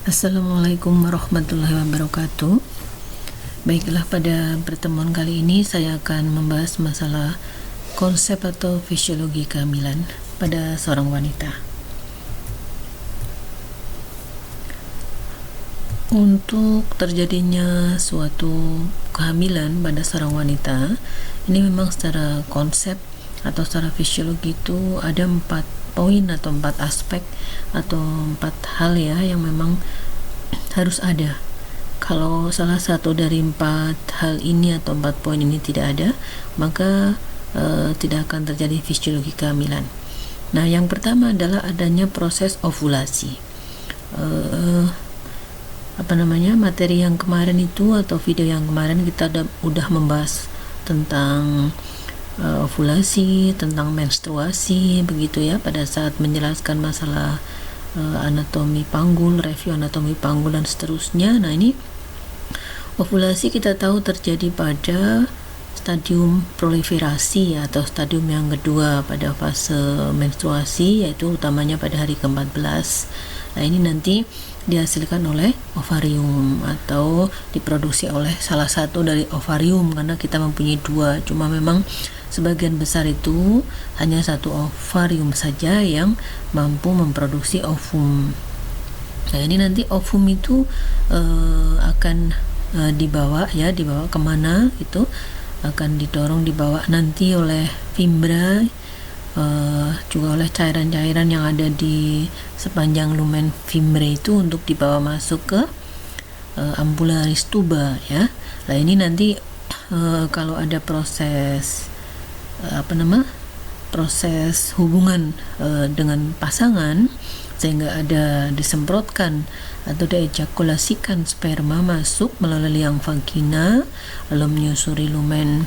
Assalamualaikum warahmatullahi wabarakatuh. Baiklah, pada pertemuan kali ini saya akan membahas masalah konsep atau fisiologi kehamilan pada seorang wanita. Untuk terjadinya suatu kehamilan pada seorang wanita, ini memang secara konsep atau secara fisiologi itu ada 4 poin atau 4 aspek atau 4 hal ya yang memang harus ada. Kalau salah satu dari 4 hal ini atau 4 poin ini tidak ada, maka tidak akan terjadi fisiologi kehamilan. Nah, yang pertama adalah adanya proses ovulasi. Materi yang kemarin itu atau video yang kemarin kita udah membahas tentang ovulasi, tentang menstruasi, begitu ya, pada saat menjelaskan masalah anatomi panggul, review anatomi panggul dan seterusnya. Nah, ini ovulasi kita tahu terjadi pada stadium proliferasi atau stadium yang kedua pada fase menstruasi, yaitu utamanya pada hari ke-14. Nah, ini nanti dihasilkan oleh ovarium atau diproduksi oleh salah satu dari ovarium, karena kita mempunyai 2, cuma memang sebagian besar itu hanya satu ovarium saja yang mampu memproduksi ovum. Nah, ini nanti ovum itu akan dibawa kemana, itu akan didorong dibawa nanti oleh fimbra, juga oleh cairan-cairan yang ada di sepanjang lumen fimbre itu untuk dibawa masuk ke ambularis tuba ya. Nah, ini nanti kalau ada proses proses hubungan dengan pasangan, sehingga ada disemprotkan atau diejakulasikan sperma masuk melalui liang vagina lalu menyusuri lumen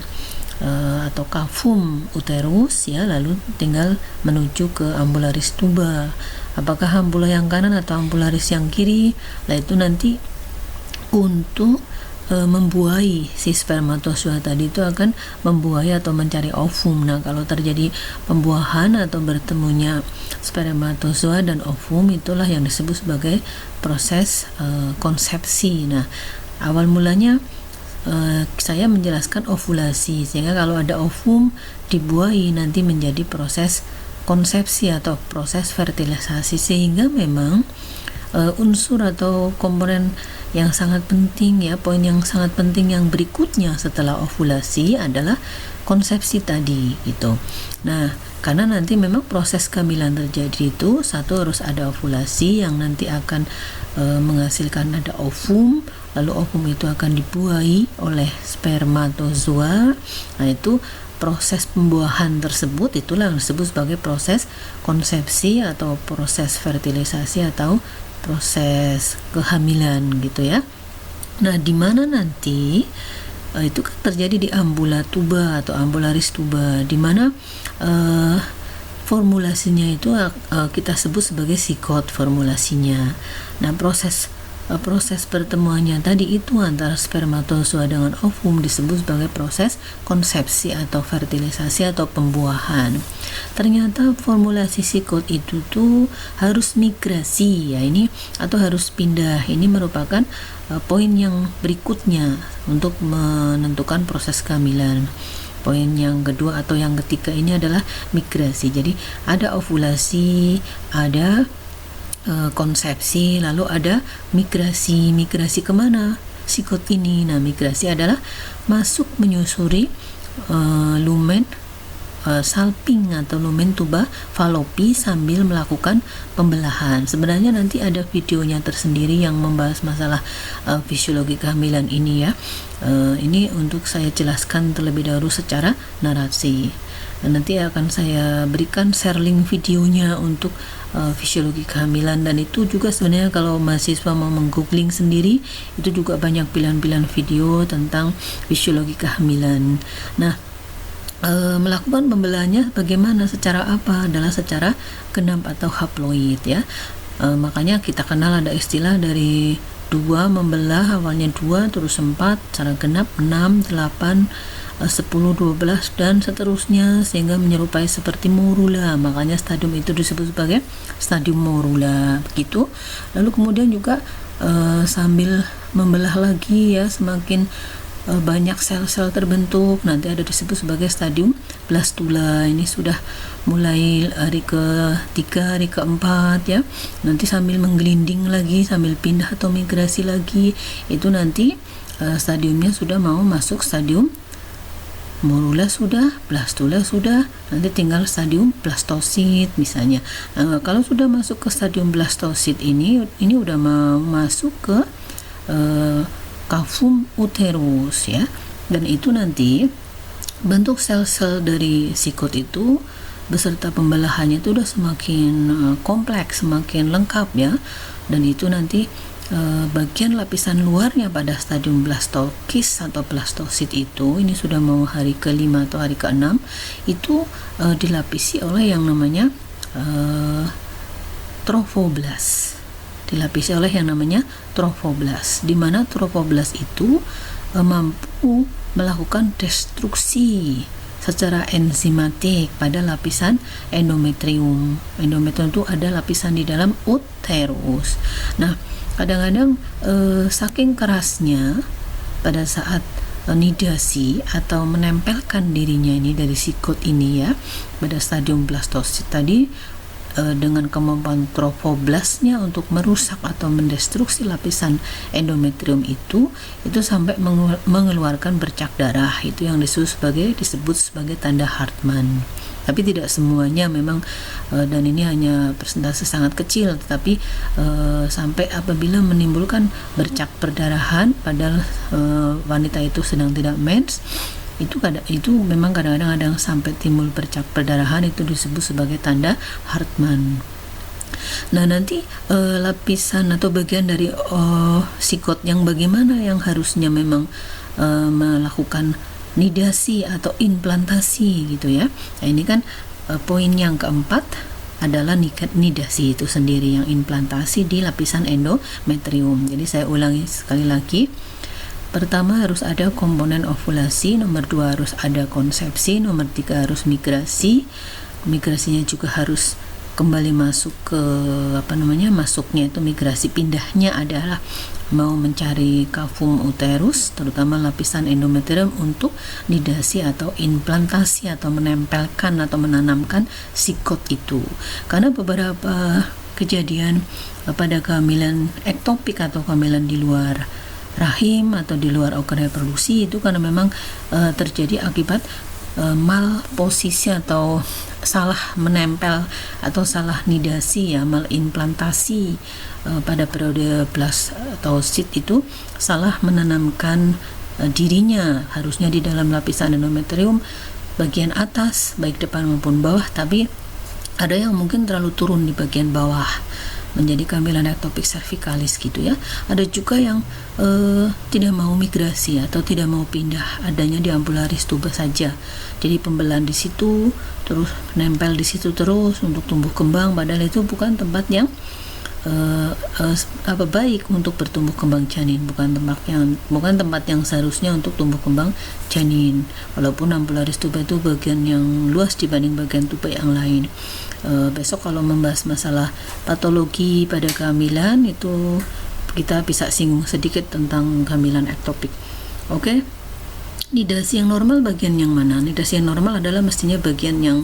atau kafum uterus ya, lalu tinggal menuju ke ambularis tuba. Apakah ambula yang kanan atau ambularis yang kiri? Nah, itu nanti untuk membuahi si spermatozoa tadi itu akan membuahi atau mencari ovum. Nah, kalau terjadi pembuahan atau bertemunya spermatozoa dan ovum, itulah yang disebut sebagai proses konsepsi. Nah, awal mulanya saya menjelaskan ovulasi, sehingga kalau ada ovum dibuahi nanti menjadi proses konsepsi atau proses fertilisasi, sehingga memang unsur atau komponen yang sangat penting ya, poin yang sangat penting yang berikutnya setelah ovulasi adalah konsepsi tadi gitu. Nah, karena nanti memang proses kehamilan terjadi itu satu harus ada ovulasi yang nanti akan menghasilkan ada ovum, lalu ovum itu akan dibuahi oleh spermatozoa. Nah, itu proses pembuahan tersebut itulah yang disebut sebagai proses konsepsi atau proses fertilisasi atau proses kehamilan gitu ya. Nah, di mana nanti itu kan terjadi di ambula tuba atau ambularis tuba, di mana formulasinya itu kita sebut sebagai sigot formulasinya. Nah, proses pertemuannya tadi itu antara spermatozoa dengan ovum disebut sebagai proses konsepsi atau fertilisasi atau pembuahan. Ternyata formulasi sigot itu tuh harus migrasi ya, ini atau harus pindah. Ini merupakan poin yang berikutnya untuk menentukan proses kehamilan. Poin yang kedua atau yang ketiga ini adalah migrasi. Jadi ada ovulasi, ada konsepsi, lalu ada migrasi. Migrasi kemana sigot ini? Nah, migrasi adalah masuk menyusuri lumen salping atau lumen tuba falopi sambil melakukan pembelahan. Sebenarnya nanti ada videonya tersendiri yang membahas masalah fisiologi kehamilan ini ya. Ini untuk saya jelaskan terlebih dahulu secara narasi. Nanti akan saya berikan share link videonya untuk fisiologi kehamilan, dan itu juga sebenarnya kalau mahasiswa mau menggoogling sendiri itu juga banyak pilihan-pilihan video tentang fisiologi kehamilan. Nah, melakukan pembelahannya bagaimana, secara apa? Adalah secara genap atau haploid ya. Makanya kita kenal ada istilah dari 2 membelah, awalnya 2 terus 4, secara genap 6, 8 10, 12 dan seterusnya sehingga menyerupai seperti morula. Makanya stadium itu disebut sebagai stadium morula begitu. Lalu kemudian juga sambil membelah lagi ya, semakin banyak sel-sel terbentuk, nanti ada disebut sebagai stadium blastula. Ini sudah mulai hari ke-3, hari ke-4 ya. Nanti sambil menggelinding lagi, sambil pindah atau migrasi lagi, itu nanti stadiumnya sudah mau masuk stadium morula sudah, blastula sudah, nanti tinggal stadium blastosit misalnya. Kalau sudah masuk ke stadium blastosit ini udah mau masuk ke cavum uterus ya, dan itu nanti bentuk sel-sel dari sikot itu beserta pembelahannya itu udah semakin kompleks, semakin lengkap ya, dan itu nanti bagian lapisan luarnya pada stadium blastokis atau blastosit itu, ini sudah mau hari ke-5 atau hari ke-6, itu dilapisi oleh yang namanya trofoblast. Dilapisi oleh yang namanya trofoblast, di mana trofoblast itu mampu melakukan destruksi secara enzimatik pada lapisan endometrium. Endometrium itu ada lapisan di dalam uterus. Nah, kadang-kadang saking kerasnya pada saat nidasi atau menempelkan dirinya ini dari sikot ini ya pada stadium blastosit tadi, dengan kemampuan trofoblastnya untuk merusak atau mendestruksi lapisan endometrium itu sampai mengeluarkan bercak darah. Itu yang disebut sebagai tanda Hartmann. Tapi tidak semuanya memang, dan ini hanya persentase sangat kecil, tetapi sampai apabila menimbulkan bercak perdarahan padahal wanita itu sedang tidak mens, itu memang kadang-kadang ada yang sampai timbul bercak perdarahan, itu disebut sebagai tanda Hartmann. Nah, nanti lapisan atau bagian dari sikot yang bagaimana yang harusnya memang melakukan nidasi atau implantasi gitu ya. Nah, ini kan poin yang keempat adalah nidasi itu sendiri, yang implantasi di lapisan endometrium. Jadi saya ulangi sekali lagi. Pertama, harus ada komponen ovulasi, nomor 2 harus ada konsepsi, nomor 3 harus migrasi. Migrasinya juga harus kembali masuk ke masuknya itu migrasi, pindahnya adalah mau mencari cavum uterus, terutama lapisan endometrium, untuk nidasi atau implantasi atau menempelkan atau menanamkan sikot itu. Karena beberapa kejadian pada kehamilan ektopik atau kehamilan di luar rahim atau di luar organ reproduksi itu karena memang terjadi akibat malposisi atau salah menempel atau salah nidasi ya, malimplantasi pada periode blastosit itu salah menanamkan dirinya, harusnya di dalam lapisan endometrium bagian atas baik depan maupun bawah, tapi ada yang mungkin terlalu turun di bagian bawah menjadi kehamilan ektopik cervicalis gitu ya. Ada juga yang tidak mau migrasi atau tidak mau pindah, adanya di ambularis tuba saja. Jadi pembelahan di situ, terus nempel di situ terus untuk tumbuh kembang, padahal itu bukan tempat yang baik untuk bertumbuh kembang janin, bukan tempat yang seharusnya untuk tumbuh kembang janin. Walaupun ambularis tuba itu bagian yang luas dibanding bagian tuba yang lain. Besok kalau membahas masalah patologi pada kehamilan itu kita bisa singgung sedikit tentang kehamilan ektopik. Oke. Nidasi yang normal bagian yang mana? Nidasi yang normal adalah mestinya bagian yang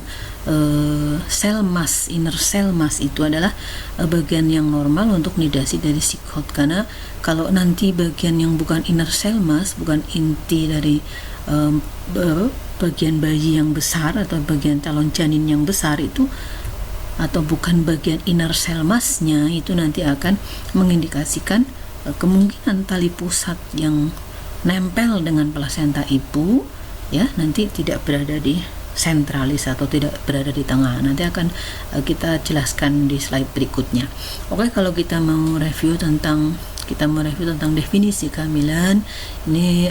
sel mass, inner cell mass itu adalah bagian yang normal untuk nidasi dari sikot. Karena kalau nanti bagian yang bukan inner cell mass, bukan inti dari bagian bayi yang besar atau bagian calon janin yang besar itu, atau bukan bagian inner cell mass-nya, itu nanti akan mengindikasikan kemungkinan tali pusat yang nempel dengan plasenta ibu ya nanti tidak berada di sentralis atau tidak berada di tengah. Nanti akan kita jelaskan di slide berikutnya. Oke, kalau kita mau review tentang definisi kehamilan, ini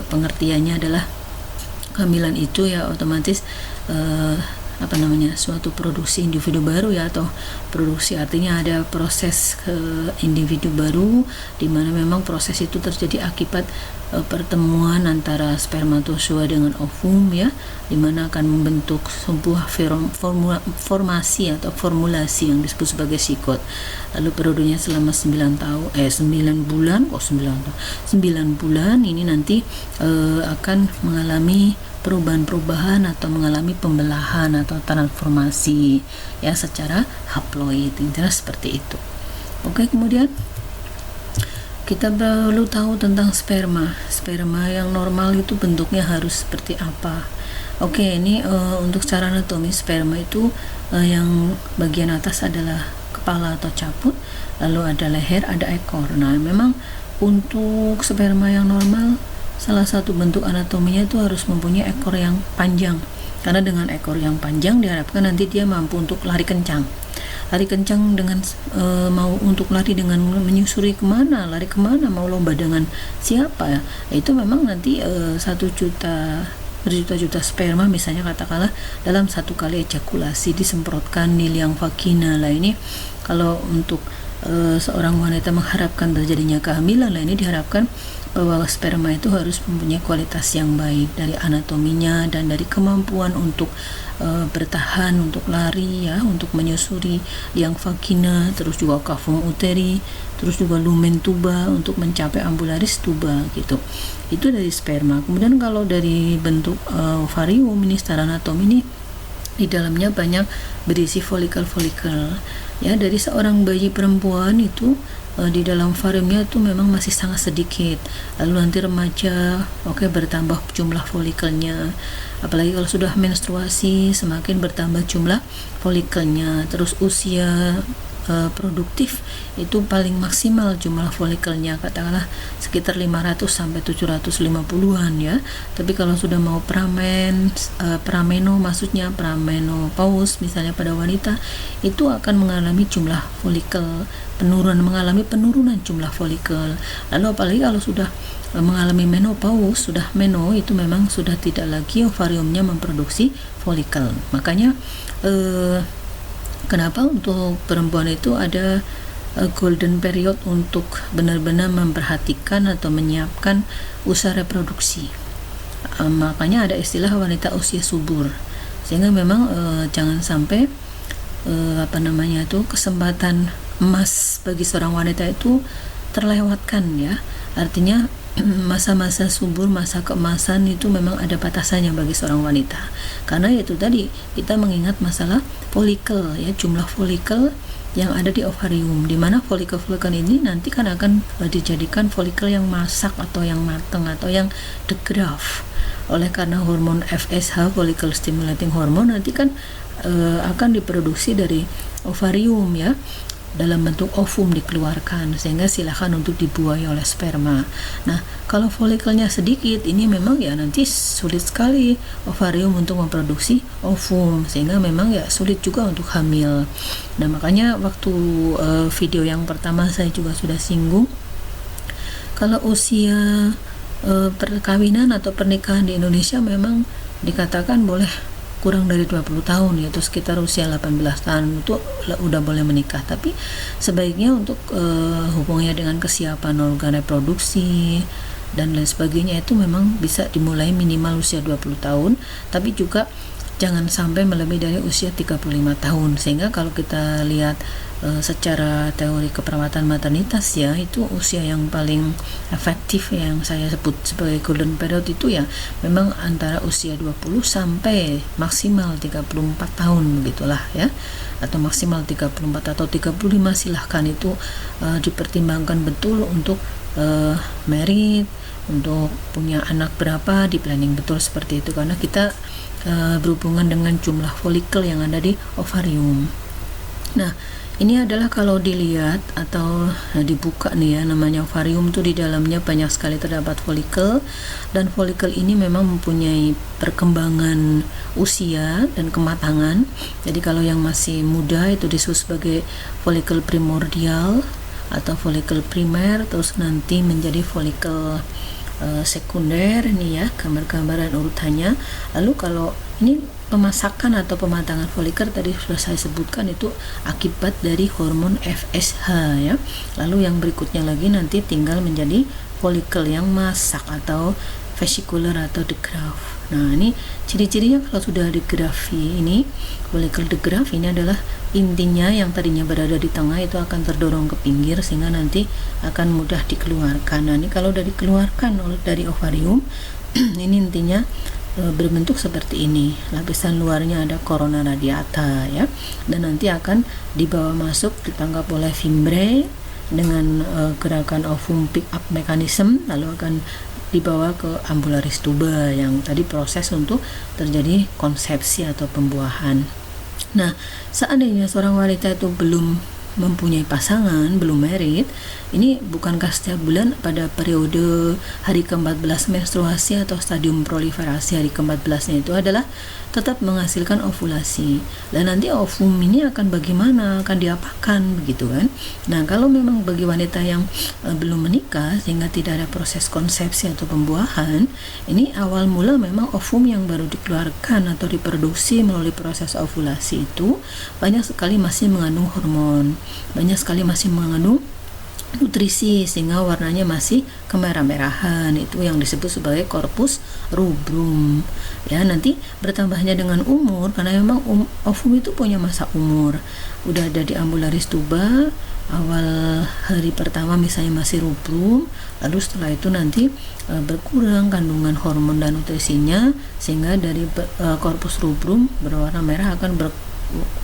pengertiannya adalah kehamilan itu ya otomatis suatu produksi individu baru ya, atau produksi artinya ada proses ke individu baru di mana memang proses itu terjadi akibat pertemuan antara spermatozoa dengan ovum ya, di mana akan membentuk sebuah formasi atau formulasi yang disebut sebagai sigot. Lalu periodenya selama 9 bulan ini nanti akan mengalami perubahan-perubahan atau mengalami pembelahan atau transformasi ya secara haploid, jelas seperti itu. Oke, kemudian kita perlu tahu tentang sperma yang normal itu bentuknya harus seperti apa. Oke, ini untuk secara anatomi sperma itu yang bagian atas adalah kepala atau caput, lalu ada leher, ada ekor. Nah, memang untuk sperma yang normal salah satu bentuk anatominya itu harus mempunyai ekor yang panjang, karena dengan ekor yang panjang diharapkan nanti dia mampu untuk lari kencang dengan mau untuk lari dengan menyusuri kemana, lari kemana, mau lomba dengan siapa ya, itu memang nanti berjuta-juta sperma misalnya katakanlah dalam satu kali ejakulasi disemprotkan di liang vagina lah. Ini kalau untuk seorang wanita mengharapkan terjadinya kehamilan lah, ini diharapkan bahwa sperma itu harus mempunyai kualitas yang baik dari anatominya dan dari kemampuan untuk bertahan, untuk lari ya, untuk menyusuri liang vagina, terus juga cavum uteri, terus juga lumen tuba untuk mencapai ambularis tuba gitu. Itu dari sperma. Kemudian kalau dari bentuk ovarium ini secara anatomi ini di dalamnya banyak berisi folikel-folikel ya. Dari seorang bayi perempuan itu di dalam ovariumnya itu memang masih sangat sedikit, lalu nanti remaja bertambah jumlah folikelnya, apalagi kalau sudah menstruasi semakin bertambah jumlah folikelnya. Terus usia produktif itu paling maksimal jumlah folikelnya katakanlah sekitar 500 sampai 750-an ya. Tapi kalau sudah mau pramenopause misalnya pada wanita, itu akan mengalami jumlah folikel mengalami penurunan jumlah folikel. Lalu apalagi kalau sudah mengalami menopause, sudah itu memang sudah tidak lagi ovariumnya memproduksi folikel. Makanya kenapa untuk perempuan itu ada golden period untuk benar-benar memperhatikan atau menyiapkan usaha reproduksi. Makanya ada istilah wanita usia subur, sehingga memang jangan sampai kesempatan emas bagi seorang wanita itu terlewatkan ya. Artinya masa-masa subur, masa keemasan itu memang ada batasannya bagi seorang wanita, karena itu tadi kita mengingat masalah folikel ya, jumlah folikel yang ada di ovarium, di mana folikel-folikel ini nanti kan akan dijadikan folikel yang masak atau yang matang atau yang degraf. Oleh karena hormon FSH, follicle stimulating hormone, nanti kan akan diproduksi dari ovarium ya, dalam bentuk ovum dikeluarkan, sehingga silakan untuk dibuai oleh sperma. Nah, kalau folikelnya sedikit, ini memang ya nanti sulit sekali ovarium untuk memproduksi ovum, sehingga memang ya sulit juga untuk hamil. Nah, makanya waktu video yang pertama saya juga sudah singgung, kalau usia perkawinan atau pernikahan di Indonesia memang dikatakan boleh kurang dari 20 tahun, yaitu sekitar usia 18 tahun itu udah boleh menikah. Tapi sebaiknya untuk hubungannya dengan kesiapan organ reproduksi dan lain sebagainya itu memang bisa dimulai minimal usia 20 tahun, tapi juga jangan sampai melebihi dari usia 35 tahun. Sehingga kalau kita lihat secara teori keperawatan maternitas ya, itu usia yang paling efektif yang saya sebut sebagai golden period itu ya memang antara usia 20 sampai maksimal 34 tahun begitulah ya, atau maksimal 34 atau 35, silahkan itu dipertimbangkan betul untuk merit, untuk punya anak berapa, di planning betul seperti itu, karena kita berhubungan dengan jumlah folikel yang ada di ovarium. Nah, ini adalah kalau dilihat atau dibuka nih ya, namanya ovarium tuh di dalamnya banyak sekali terdapat folikel, dan folikel ini memang mempunyai perkembangan usia dan kematangan. Jadi kalau yang masih muda itu disebut sebagai folikel primordial atau folikel primer, terus nanti menjadi folikel sekunder. Ini ya gambar-gambaran urutannya. Lalu kalau ini pemasakan atau pematangan folikel tadi sudah saya sebutkan itu akibat dari hormon FSH ya. Lalu yang berikutnya lagi nanti tinggal menjadi folikel yang masak atau vesicular atau degraf. Nah, ini ciri-cirinya kalau sudah degrafi ini, folikel degraf ini adalah intinya yang tadinya berada di tengah itu akan terdorong ke pinggir sehingga nanti akan mudah dikeluarkan. Nah, ini kalau sudah dikeluarkan dari ovarium ini intinya berbentuk seperti ini. Lapisan luarnya ada corona radiata ya, dan nanti akan dibawa masuk, ditangkap oleh fimbre dengan gerakan ovum pick up mechanism, lalu akan dibawa ke ambularis tuba yang tadi proses untuk terjadi konsepsi atau pembuahan. Nah, seandainya seorang wanita itu belum mempunyai pasangan, belum married, ini bukankah setiap bulan pada periode hari ke-14 menstruasi atau stadium proliferasi hari ke-14-nya itu adalah tetap menghasilkan ovulasi. Dan nanti ovum ini akan bagaimana, akan diapakan begitu kan. Nah, kalau memang bagi wanita yang belum menikah sehingga tidak ada proses konsepsi atau pembuahan, ini awal mula memang ovum yang baru dikeluarkan atau diproduksi melalui proses ovulasi itu banyak sekali masih mengandung hormon, banyak sekali masih mengandung nutrisi sehingga warnanya masih kemerah-merahan. Itu yang disebut sebagai corpus rubrum ya. Nanti bertambahnya dengan umur, karena memang ovum itu punya masa umur. Udah ada di ambularis tuba awal hari pertama misalnya masih rubrum, lalu setelah itu nanti berkurang kandungan hormon dan nutrisinya sehingga dari corpus rubrum berwarna merah akan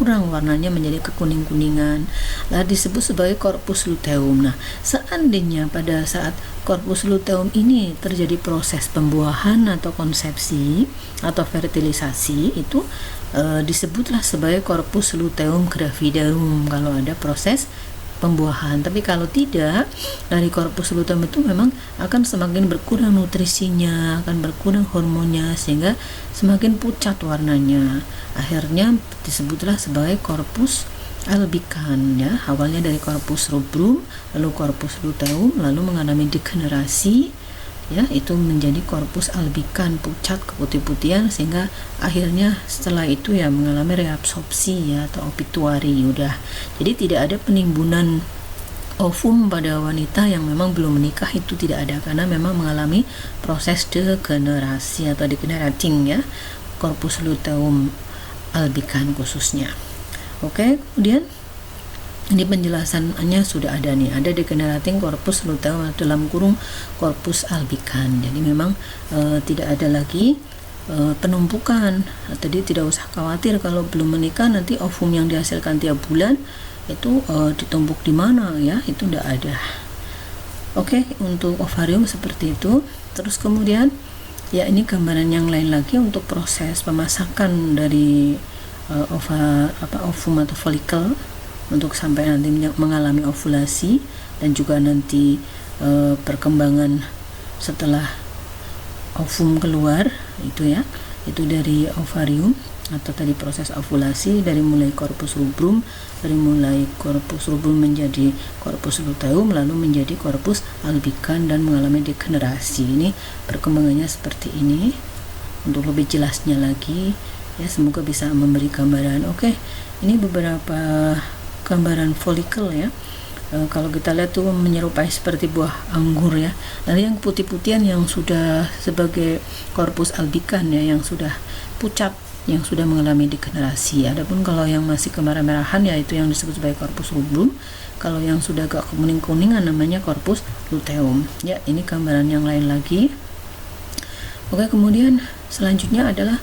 kurang warnanya menjadi kekuning-kuningan, lalu disebut sebagai corpus luteum. Nah, seandainya pada saat corpus luteum ini terjadi proses pembuahan atau konsepsi atau fertilisasi, itu disebutlah sebagai corpus luteum gravidarum kalau ada proses pembuahan. Tapi kalau tidak, dari corpus luteum itu memang akan semakin berkurang nutrisinya, akan berkurang hormonnya sehingga semakin pucat warnanya. Akhirnya disebutlah sebagai corpus albican ya. Awalnya dari corpus rubrum, lalu corpus luteum, lalu mengalami degenerasi ya, itu menjadi corpus albican, pucat keputih-putihan sehingga akhirnya setelah itu ya mengalami reabsorpsi ya atau obituari udah. Jadi tidak ada penimbunan ovum pada wanita yang memang belum menikah, itu tidak ada karena memang mengalami proses degenerasi atau degenerating ya, corpus luteum albican khususnya. Oke, kemudian ini penjelasannya sudah ada nih, ada degenerating corpus luteum dalam kurung corpus albican. Jadi memang tidak ada lagi penumpukan. Tadi tidak usah khawatir kalau belum menikah nanti ovum yang dihasilkan tiap bulan itu ditumpuk di mana ya, itu tidak ada. Oke, untuk ovarium seperti itu. Terus kemudian ya ini gambaran yang lain lagi untuk proses pemasakan dari ovum atau folikel untuk sampai nanti mengalami ovulasi, dan juga nanti perkembangan setelah ovum keluar itu ya, itu dari ovarium atau tadi proses ovulasi dari mulai corpus rubrum, dari mulai corpus rubrum menjadi corpus luteum lalu menjadi corpus albican dan mengalami degenerasi. Ini perkembangannya seperti ini. Untuk lebih jelasnya lagi ya, semoga bisa memberi gambaran. Oke, ini beberapa gambaran folikel ya. Kalau kita lihat tuh menyerupai seperti buah anggur ya. Lalu yang putih-putihan yang sudah sebagai corpus albican ya, yang sudah pucat, yang sudah mengalami degenerasi. Adapun kalau yang masih kemerah-merahan ya itu yang disebut sebagai corpus rubrum. Kalau yang sudah agak kuning-kuningan namanya corpus luteum. Ya, ini gambaran yang lain lagi. Oke, kemudian selanjutnya adalah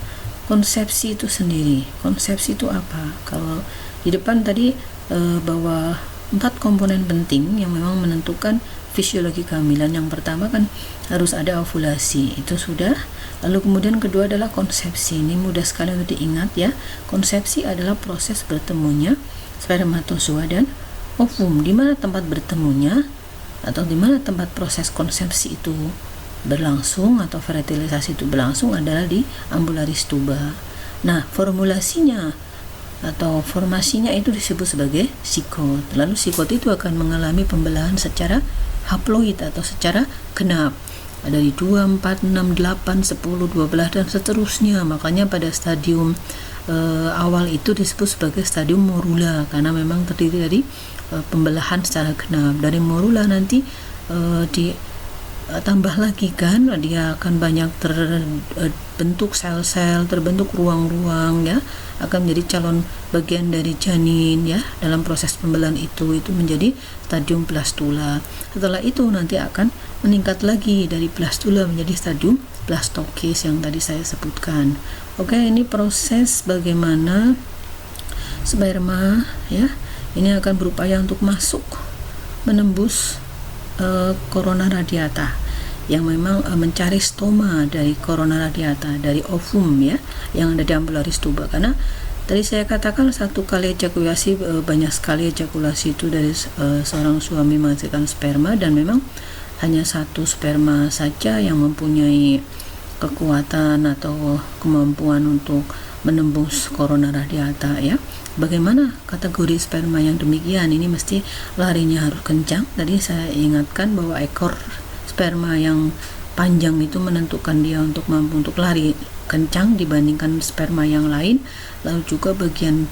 konsepsi itu sendiri. Konsepsi itu apa? Kalau di depan tadi bahwa 4 komponen penting yang memang menentukan fisiologi kehamilan. Yang pertama kan harus ada ovulasi, itu sudah. Lalu kemudian kedua adalah konsepsi. Ini mudah sekali untuk diingat ya. Konsepsi adalah proses bertemunya spermatozoa dan ovum. Di mana tempat bertemunya atau di mana tempat proses konsepsi itu berlangsung atau fertilisasi itu berlangsung adalah di ambularis tuba. Nah, formulasinya atau formasinya itu disebut sebagai sigot. Lalu sigot itu akan mengalami pembelahan secara haploid atau secara genap. dari 2, 4, 6, 8, 10, 12 dan seterusnya. Makanya pada stadium awal itu disebut sebagai stadium morula karena memang terdiri dari pembelahan secara genap. Dari morula nanti tambah lagi kan, dia akan banyak terbentuk sel-sel, terbentuk ruang-ruang ya, akan menjadi calon bagian dari janin ya. Dalam proses pembelahan itu menjadi stadium blastula. Setelah itu nanti akan meningkat lagi dari blastula menjadi stadium blastokis yang tadi saya sebutkan. Oke, ini proses bagaimana sperma ya, ini akan berupaya untuk masuk menembus corona radiata yang memang mencari stoma dari corona radiata, dari ovum ya, yang ada di ambularis tuba. Karena tadi saya katakan satu kali ejakulasi, banyak sekali ejakulasi itu dari seorang suami menghasilkan sperma, dan memang hanya satu sperma saja yang mempunyai kekuatan atau kemampuan untuk menembus corona radiata ya. Bagaimana kategori sperma yang demikian? Ini mesti larinya harus kencang. Tadi saya ingatkan bahwa ekor sperma yang panjang itu menentukan dia untuk mampu untuk lari kencang dibandingkan sperma yang lain. Lalu juga bagian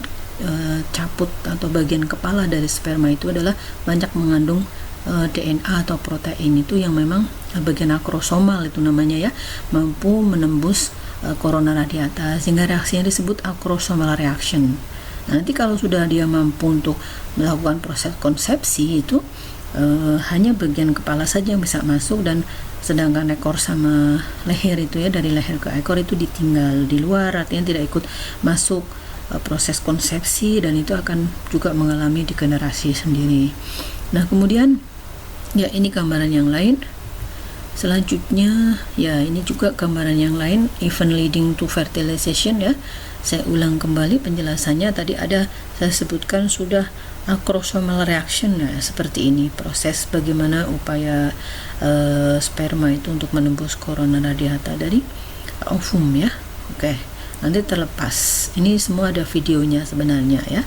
caput atau bagian kepala dari sperma itu adalah banyak mengandung DNA atau protein itu yang memang bagian akrosomal itu namanya ya, mampu menembus corona radiata, sehingga reaksinya disebut acrosomal reaction. Nah, nanti kalau sudah dia mampu untuk melakukan proses konsepsi itu hanya bagian kepala saja yang bisa masuk, dan sedangkan ekor sama leher itu ya, dari leher ke ekor itu ditinggal di luar, artinya tidak ikut masuk proses konsepsi, dan itu akan juga mengalami degenerasi sendiri. Nah, kemudian ya ini gambaran yang lain. Selanjutnya ya ini juga gambaran yang lain, event leading to fertilization ya. Saya ulang kembali penjelasannya, tadi ada saya sebutkan sudah acrosomal reaction ya, seperti ini proses bagaimana upaya sperma itu untuk menembus corona radiata dari ovum ya. Oke, nanti terlepas ini semua ada videonya sebenarnya ya,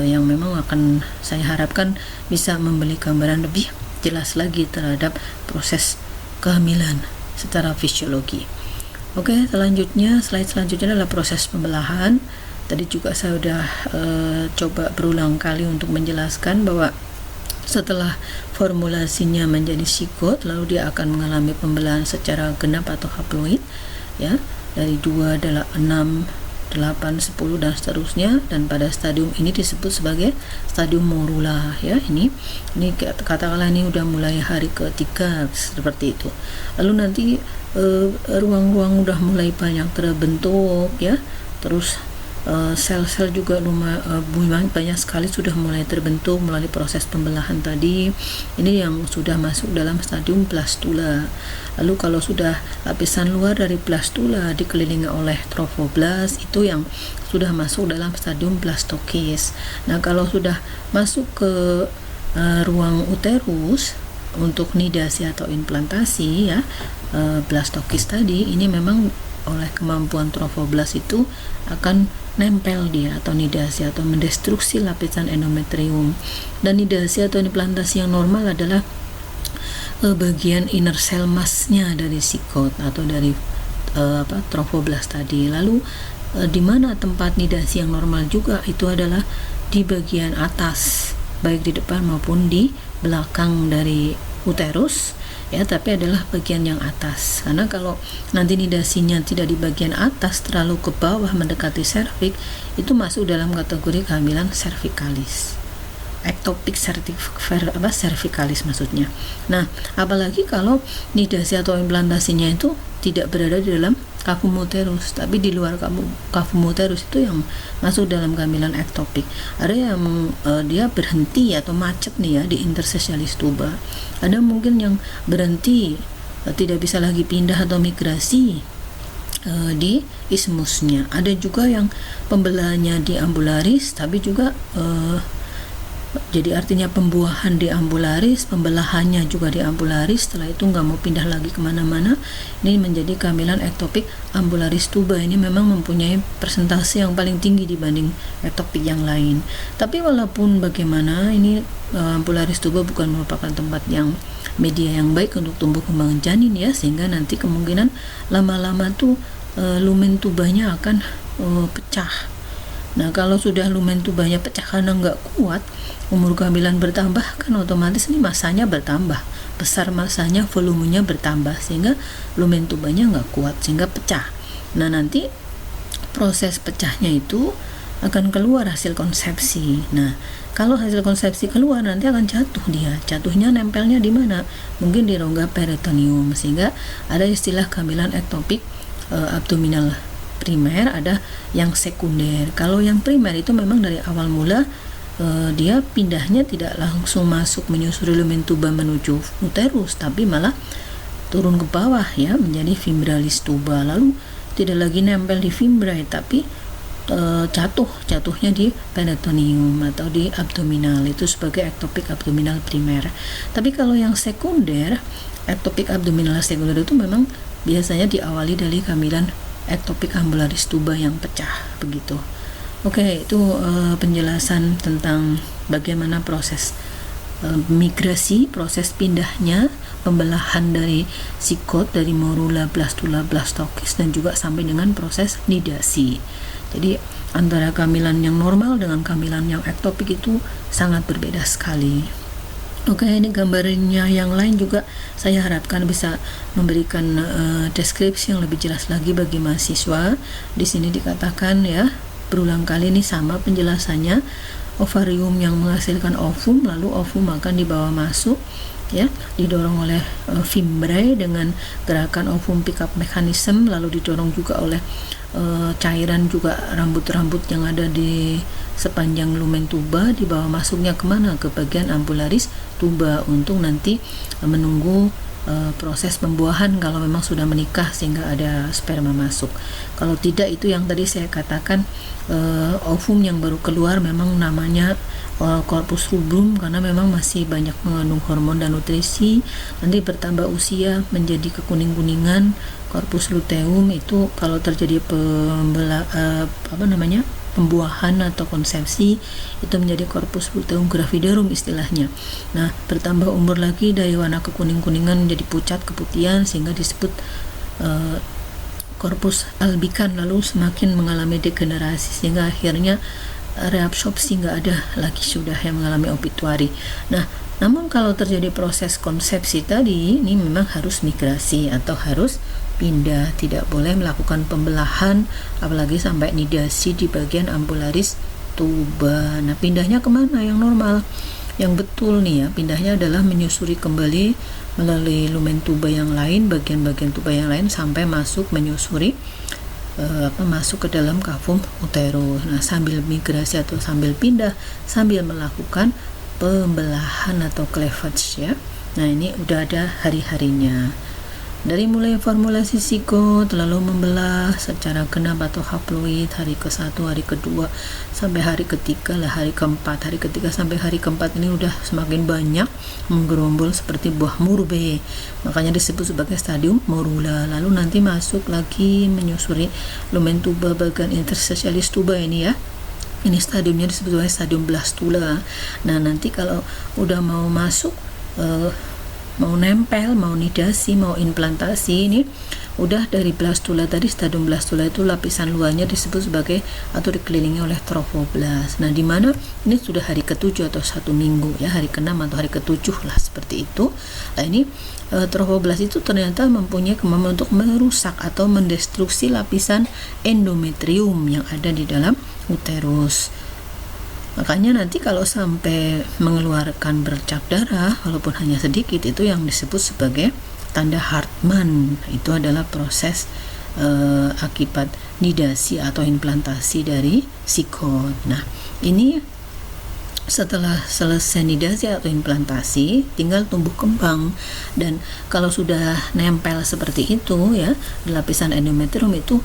yang memang akan saya harapkan bisa memberi gambaran lebih jelas lagi terhadap proses kehamilan secara fisiologi. Oke, selanjutnya slide selanjutnya adalah proses pembelahan. Tadi juga saya sudah coba berulang kali untuk menjelaskan bahwa setelah formulasinya menjadi sigot, lalu dia akan mengalami pembelahan secara genap atau haploid ya, dari 2, 6, 8, 10 dan seterusnya, dan pada stadium ini disebut sebagai stadium morula ya. Ini katakanlah ini udah mulai hari ketiga seperti itu. Lalu nanti ruang-ruang udah mulai banyak terbentuk ya, terus sel-sel juga banyak sekali sudah mulai terbentuk melalui proses pembelahan tadi. Ini yang sudah masuk dalam stadium blastula. Lalu kalau sudah lapisan luar dari blastula dikelilingi oleh trophoblast, itu yang sudah masuk dalam stadium blastokis. Nah, kalau sudah masuk ke ruang uterus untuk nidasi atau implantasi ya, blastokis tadi ini memang oleh kemampuan trophoblast itu akan nempel dia atau nidasi atau mendestruksi lapisan endometrium. Dan nidasi atau implantasi yang normal adalah bagian inner cell mass-nya dari sigot atau dari trophoblast tadi. Lalu di mana tempat nidasi yang normal juga itu adalah di bagian atas, baik di depan maupun di belakang dari uterus ya, tapi adalah bagian yang atas. Karena kalau nanti nidasinya tidak di bagian atas, terlalu ke bawah mendekati serviks, itu masuk dalam kategori kehamilan cervicalis, ectopic cervicalis maksudnya. Nah, apalagi kalau nidasi atau implantasinya itu tidak berada di dalam kafum uterus, tapi di luar kafum uterus, itu yang masuk dalam kehamilan ektopik. Ada yang dia berhenti atau macet nih ya di interstitialis tuba. Ada mungkin yang berhenti, tidak bisa lagi pindah atau migrasi di ismusnya. Ada juga yang pembelahannya di ambularis, tapi juga Jadi artinya pembuahan di ambularis, pembelahannya juga di ambularis, setelah itu nggak mau pindah lagi kemana-mana. Ini menjadi kehamilan ektopik ambularis tuba. Ini memang mempunyai persentase yang paling tinggi dibanding ektopik yang lain. Tapi walaupun bagaimana, ini ambularis tuba bukan merupakan tempat yang media yang baik untuk tumbuh kembang janin ya, sehingga nanti kemungkinan lama-lama tuh lumen tubanya akan pecah. Nah, kalau sudah lumen tubanya pecah karena nggak kuat, umur kehamilan bertambah, kan otomatis ini masanya bertambah, besar masanya, volumenya bertambah, sehingga lumen tubanya nggak kuat, sehingga pecah. Nah, nanti proses pecahnya itu akan keluar hasil konsepsi. Nah, kalau hasil konsepsi keluar, nanti akan jatuh dia. Jatuhnya nempelnya di mana? Mungkin di rongga peritoneum, sehingga ada istilah kehamilan ektopik abdominal primer, ada yang sekunder. Kalau yang primer itu memang dari awal mula dia pindahnya tidak langsung masuk menyusuri lumen tuba menuju uterus, tapi malah turun ke bawah ya, menjadi fimbralis tuba. Lalu tidak lagi nempel di fimbrae, tapi jatuhnya di peritoneum atau di abdominal, itu sebagai ektopik abdominal primer. Tapi kalau yang sekunder, ektopik abdominal sekunder itu memang biasanya diawali dari kehamilan ektopik ambularis tuba yang pecah, begitu. Oke, itu penjelasan tentang bagaimana proses migrasi, proses pindahnya, pembelahan dari sikot, dari morula, blastula, blastokis, dan juga sampai dengan proses nidasi. Jadi antara kehamilan yang normal dengan kehamilan yang ektopik itu sangat berbeda sekali. Oke, ini gambarnya yang lain juga saya harapkan bisa memberikan deskripsi yang lebih jelas lagi bagi mahasiswa. Di sini dikatakan ya, berulang kali ini sama penjelasannya, ovarium yang menghasilkan ovum, lalu ovum akan dibawa masuk ya, didorong oleh fimbrae dengan gerakan ovum pick up mechanism, lalu didorong juga oleh cairan juga rambut-rambut yang ada di sepanjang lumen tuba, dibawa masuknya kemana? Ke bagian ambularis tuba untuk nanti menunggu proses pembuahan kalau memang sudah menikah sehingga ada sperma masuk. Kalau tidak, itu yang tadi saya katakan ovum yang baru keluar memang namanya corpus rubrum karena memang masih banyak mengandung hormon dan nutrisi. Nanti bertambah usia menjadi kekuning-kuningan. Corpus luteum itu kalau terjadi pembuahan atau konsepsi, itu menjadi corpus luteum gravidarum istilahnya. Nah, bertambah umur lagi dari warna kekuning-kuningan menjadi pucat keputihan sehingga disebut corpus albican, lalu semakin mengalami degenerasi sehingga akhirnya reabsorpsi, nggak ada lagi sudah yang mengalami obituari. Nah, namun kalau terjadi proses konsepsi tadi, ini memang harus migrasi atau harus pindah, tidak boleh melakukan pembelahan apalagi sampai nidasi di bagian ambularis tuba. Nah, pindahnya kemana yang normal? Yang betul nih ya, pindahnya adalah menyusuri kembali melalui lumen tuba yang lain, bagian-bagian tuba yang lain sampai masuk menyusuri masuk ke dalam kavum uterus. Nah, sambil migrasi atau sambil pindah, sambil melakukan pembelahan atau cleavage ya. Nah, ini udah ada hari-harinya. Dari mulai formulasi sikot, lalu membelah secara genap atau haploid, hari ke-1, hari ke-2, sampai hari ketiga lah, hari ke-4. Hari ketiga sampai hari ke-4 ini udah semakin banyak menggerombol seperti buah murbe. Makanya disebut sebagai stadium morula. Lalu nanti masuk lagi menyusuri lumen tuba bagian interstitialis tuba ini ya. Ini stadiumnya disebut sebagai stadium blastula. Nah, nanti kalau udah mau masuk mau nempel, mau nidasi, mau implantasi, ini udah dari blastula tadi. Stadium blastula itu lapisan luarnya disebut sebagai atau dikelilingi oleh trofoblast. Nah, di mana ini sudah hari ke-7 atau 1 minggu ya, hari ke-6 atau hari ke-7 lah, seperti itu. Nah, ini trofoblast itu ternyata mempunyai kemampuan untuk merusak atau mendestruksi lapisan endometrium yang ada di dalam uterus. Makanya nanti kalau sampai mengeluarkan bercak darah walaupun hanya sedikit, itu yang disebut sebagai tanda Hartmann. Itu adalah proses akibat nidasi atau implantasi dari sikot. Nah, ini setelah selesai nidasi atau implantasi tinggal tumbuh kembang, dan kalau sudah nempel seperti itu ya di lapisan endometrium itu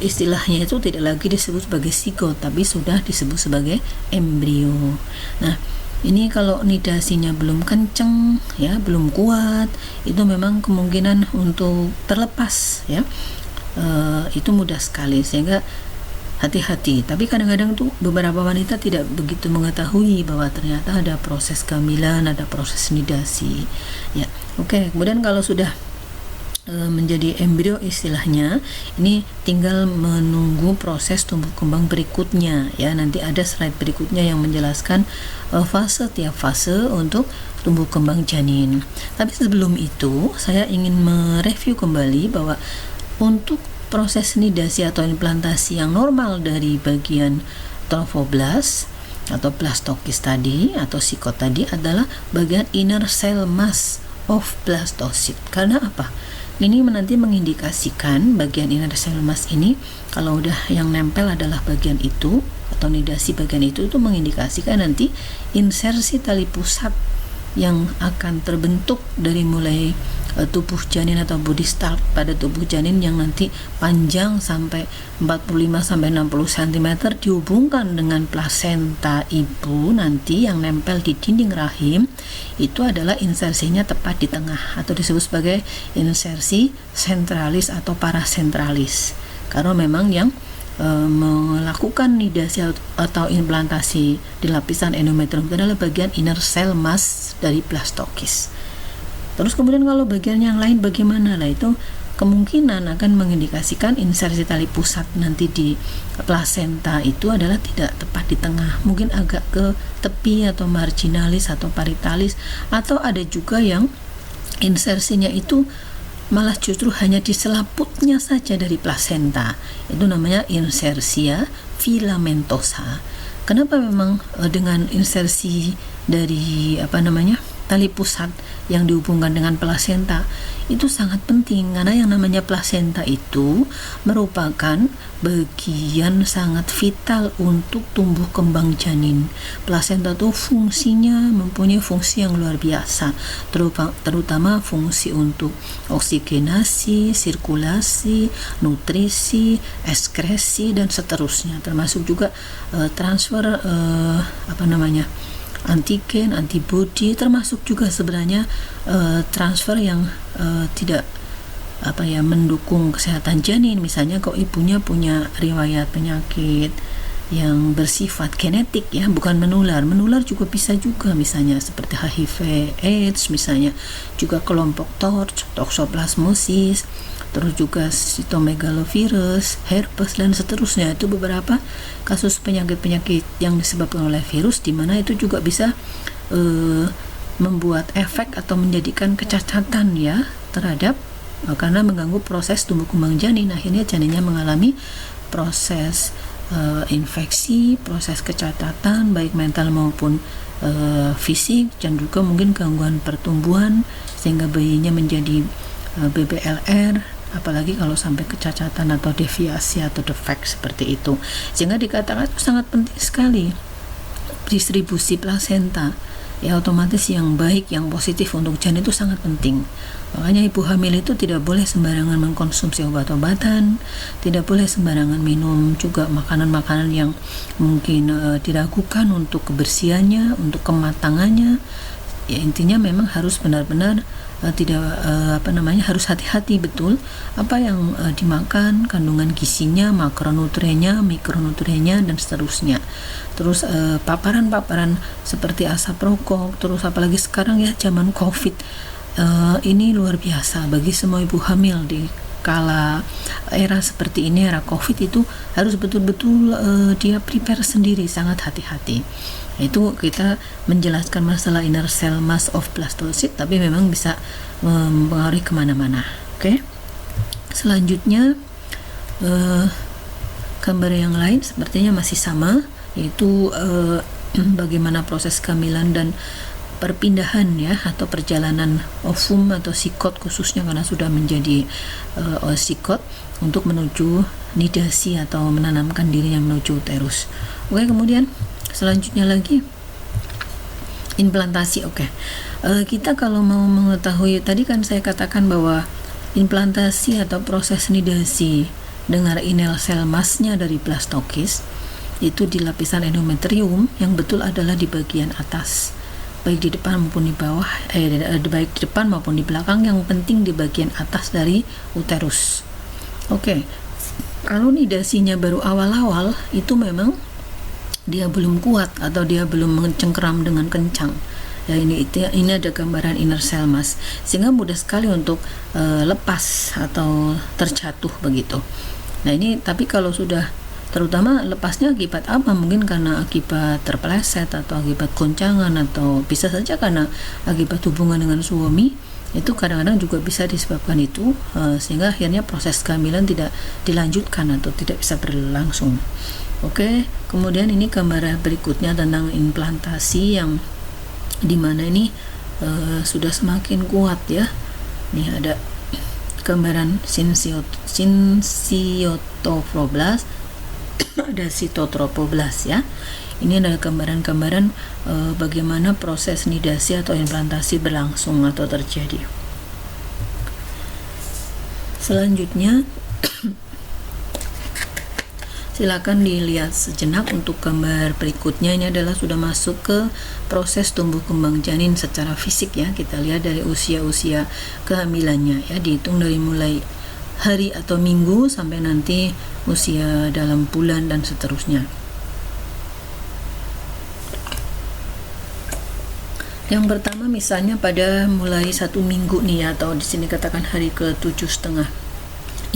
istilahnya itu tidak lagi disebut sebagai sikot tapi sudah disebut sebagai embrio. Nah, Ini kalau nidasinya belum kenceng ya, belum kuat, itu memang kemungkinan untuk terlepas ya. Itu mudah sekali, sehingga hati-hati. Tapi kadang-kadang tuh beberapa wanita tidak begitu mengetahui bahwa ternyata ada proses kehamilan, ada proses nidasi ya. Oke, kemudian kalau sudah menjadi embrio istilahnya, ini tinggal menunggu proses tumbuh kembang berikutnya ya. Nanti ada slide berikutnya yang menjelaskan tiap fase untuk tumbuh kembang janin. Tapi sebelum itu saya ingin mereview kembali bahwa untuk proses nidasi atau implantasi yang normal dari bagian trofoblast atau blastokis tadi atau sikot tadi adalah bagian inner cell mass of blastocyst. Karena apa? Ini nanti mengindikasikan bagian inner cell mass ini, kalau udah yang nempel adalah bagian itu atau nidasi bagian itu mengindikasikan nanti insersi tali pusat yang akan terbentuk dari mulai tubuh janin atau body start pada tubuh janin yang nanti panjang sampai 45 sampai 60 cm dihubungkan dengan plasenta ibu nanti yang nempel di dinding rahim, itu adalah insersinya tepat di tengah atau disebut sebagai insersi sentralis atau parasentralis. Karena memang yang melakukan nidasi atau implantasi di lapisan endometrium itu adalah bagian inner cell mass dari blastokis. Terus kemudian kalau bagian yang lain bagaimana? Lah itu kemungkinan akan mengindikasikan insersi tali pusat nanti di plasenta itu adalah tidak tepat di tengah, mungkin agak ke tepi atau marginalis atau paritalis, atau ada juga yang insersinya itu malah justru hanya di selaputnya saja dari plasenta. Itu namanya insersia filamentosa. Kenapa memang dengan insersi dari tali pusat yang dihubungkan dengan plasenta itu sangat penting, karena yang namanya plasenta itu merupakan bagian sangat vital untuk tumbuh kembang janin. Plasenta itu fungsinya mempunyai fungsi yang luar biasa, terutama fungsi untuk oksigenasi, sirkulasi, nutrisi, ekskresi dan seterusnya, termasuk juga transfer antigen, antibodi, termasuk juga sebenarnya transfer yang tidak mendukung kesehatan janin. Misalnya kalau ibunya punya riwayat penyakit yang bersifat genetik ya, bukan menular juga bisa juga, misalnya seperti HIV, AIDS misalnya, juga kelompok TORCH, toxoplasmosis, terus juga cytomegalovirus, herpes dan seterusnya. Itu beberapa kasus penyakit-penyakit yang disebabkan oleh virus, di mana itu juga bisa membuat efek atau menjadikan kecacatan ya terhadap karena mengganggu proses tumbuh kembang janin. Akhirnya janinnya mengalami proses infeksi, proses kecacatan baik mental maupun fisik, dan juga mungkin gangguan pertumbuhan sehingga bayinya menjadi BBLR, apalagi kalau sampai kecacatan atau deviasi atau defek seperti itu. Sehingga dikatakan itu sangat penting sekali distribusi plasenta ya, otomatis yang baik, yang positif untuk janin itu sangat penting. Makanya ibu hamil itu tidak boleh sembarangan mengkonsumsi obat-obatan, tidak boleh sembarangan minum juga makanan-makanan yang mungkin diragukan untuk kebersihannya, untuk kematangannya. Ya intinya memang harus benar-benar harus hati-hati betul apa yang dimakan, kandungan gizinya, makronutriennya, mikronutriennya dan seterusnya. Terus paparan-paparan seperti asap rokok, terus apalagi sekarang ya zaman COVID, ini luar biasa bagi semua ibu hamil di kala era seperti ini, era COVID, itu harus betul-betul dia prepare sendiri, sangat hati-hati. Itu kita menjelaskan masalah inner cell mass of blastocyst, tapi memang bisa mempengaruhi kemana-mana. Oke. Selanjutnya gambar yang lain sepertinya masih sama, yaitu bagaimana proses kehamilan dan perpindahan ya atau perjalanan ovum atau sikot, khususnya karena sudah menjadi sikot, untuk menuju nidasi atau menanamkan dirinya menuju uterus. Oke, kemudian selanjutnya lagi implantasi. Kita kalau mau mengetahui, tadi kan saya katakan bahwa implantasi atau proses nidasi dengan inner cell mass-nya dari blastokis itu di lapisan endometrium, yang betul adalah di bagian atas, baik di depan maupun di bawah, baik di depan maupun di belakang, yang penting di bagian atas dari uterus. Oke. Kalau nidasinya baru awal-awal, itu memang dia belum kuat atau dia belum mencengkeram dengan kencang. Ya, ini ada gambaran inner cell mass, sehingga mudah sekali untuk lepas atau terjatuh begitu. Nah ini, tapi kalau sudah, terutama lepasnya akibat apa? Mungkin karena akibat terpeleset atau akibat goncangan, atau bisa saja karena akibat hubungan dengan suami. Itu kadang-kadang juga bisa disebabkan itu, sehingga akhirnya proses kehamilan tidak dilanjutkan atau tidak bisa berlangsung. Oke, kemudian ini gambar berikutnya tentang implantasi, yang dimana ini sudah semakin kuat ya. Ini ada gambaran syncytiotrophoblas, ada cytotropoblas ya. Ini adalah gambaran-gambaran bagaimana proses nidasi atau implantasi berlangsung atau terjadi. Selanjutnya silakan dilihat sejenak untuk gambar berikutnya. Ini adalah sudah masuk ke proses tumbuh kembang janin secara fisik ya. Kita lihat dari usia-usia kehamilannya ya, dihitung dari mulai hari atau minggu sampai nanti usia dalam bulan dan seterusnya. Yang pertama misalnya pada mulai 1 minggu nih ya, atau di sini katakan hari ke-7,5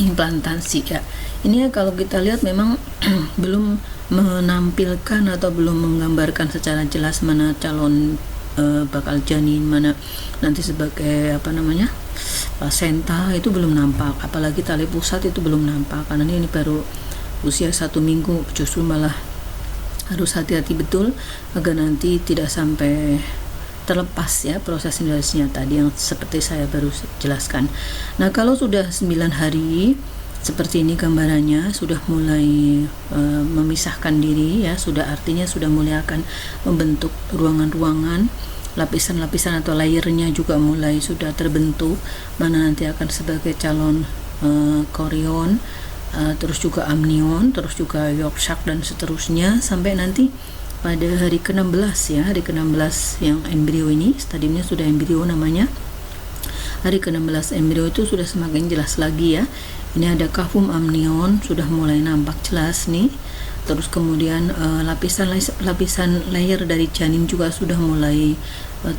implantasi ya. Ini ya, kalau kita lihat memang belum menampilkan atau belum menggambarkan secara jelas mana calon bakal janin, mana nanti sebagai placenta, itu belum nampak. Apalagi tali pusat itu belum nampak, karena ini baru usia 1 minggu. Justru malah harus hati-hati betul agar nanti tidak sampai terlepas ya proses nidasinya tadi yang seperti saya baru jelaskan. Nah kalau sudah 9 hari seperti ini gambarannya, sudah mulai memisahkan diri ya, sudah artinya sudah mulai akan membentuk ruangan-ruangan, lapisan-lapisan atau layernya juga mulai sudah terbentuk, mana nanti akan sebagai calon chorion, terus juga amnion, terus juga yolk sac dan seterusnya, sampai nanti pada hari ke-16 ya, hari ke-16 yang embrio ini, stadiumnya sudah embrio namanya. Hari ke-16 embrio itu sudah semakin jelas lagi ya. Ini ada cavum amnion, sudah mulai nampak jelas nih. Terus kemudian lapisan layer dari janin juga sudah mulai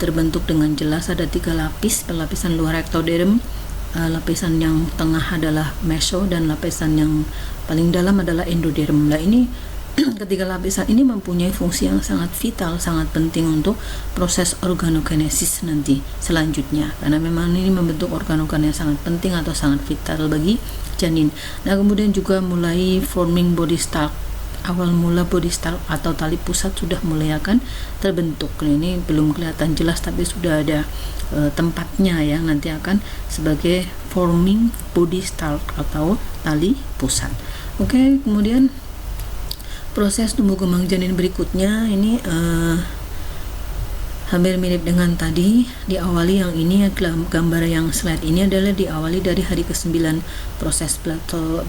terbentuk dengan jelas. Ada 3 lapis, lapisan luar ectoderm, lapisan yang tengah adalah meso, dan lapisan yang paling dalam adalah endoderm. Nah ini ketiga lapisan ini mempunyai fungsi yang sangat vital, sangat penting untuk proses organogenesis nanti selanjutnya, karena memang ini membentuk organ-organ yang sangat penting atau sangat vital bagi janin. Nah kemudian juga mulai forming body stalk, awal mula body stalk atau tali pusat sudah mulai akan terbentuk. Ini belum kelihatan jelas tapi sudah ada tempatnya ya, nanti akan sebagai forming body stalk atau tali pusat. Oke, kemudian proses tumbuh kembang janin berikutnya ini hampir mirip dengan tadi. Diawali yang ini, gambar yang slide ini adalah diawali dari hari ke-9 proses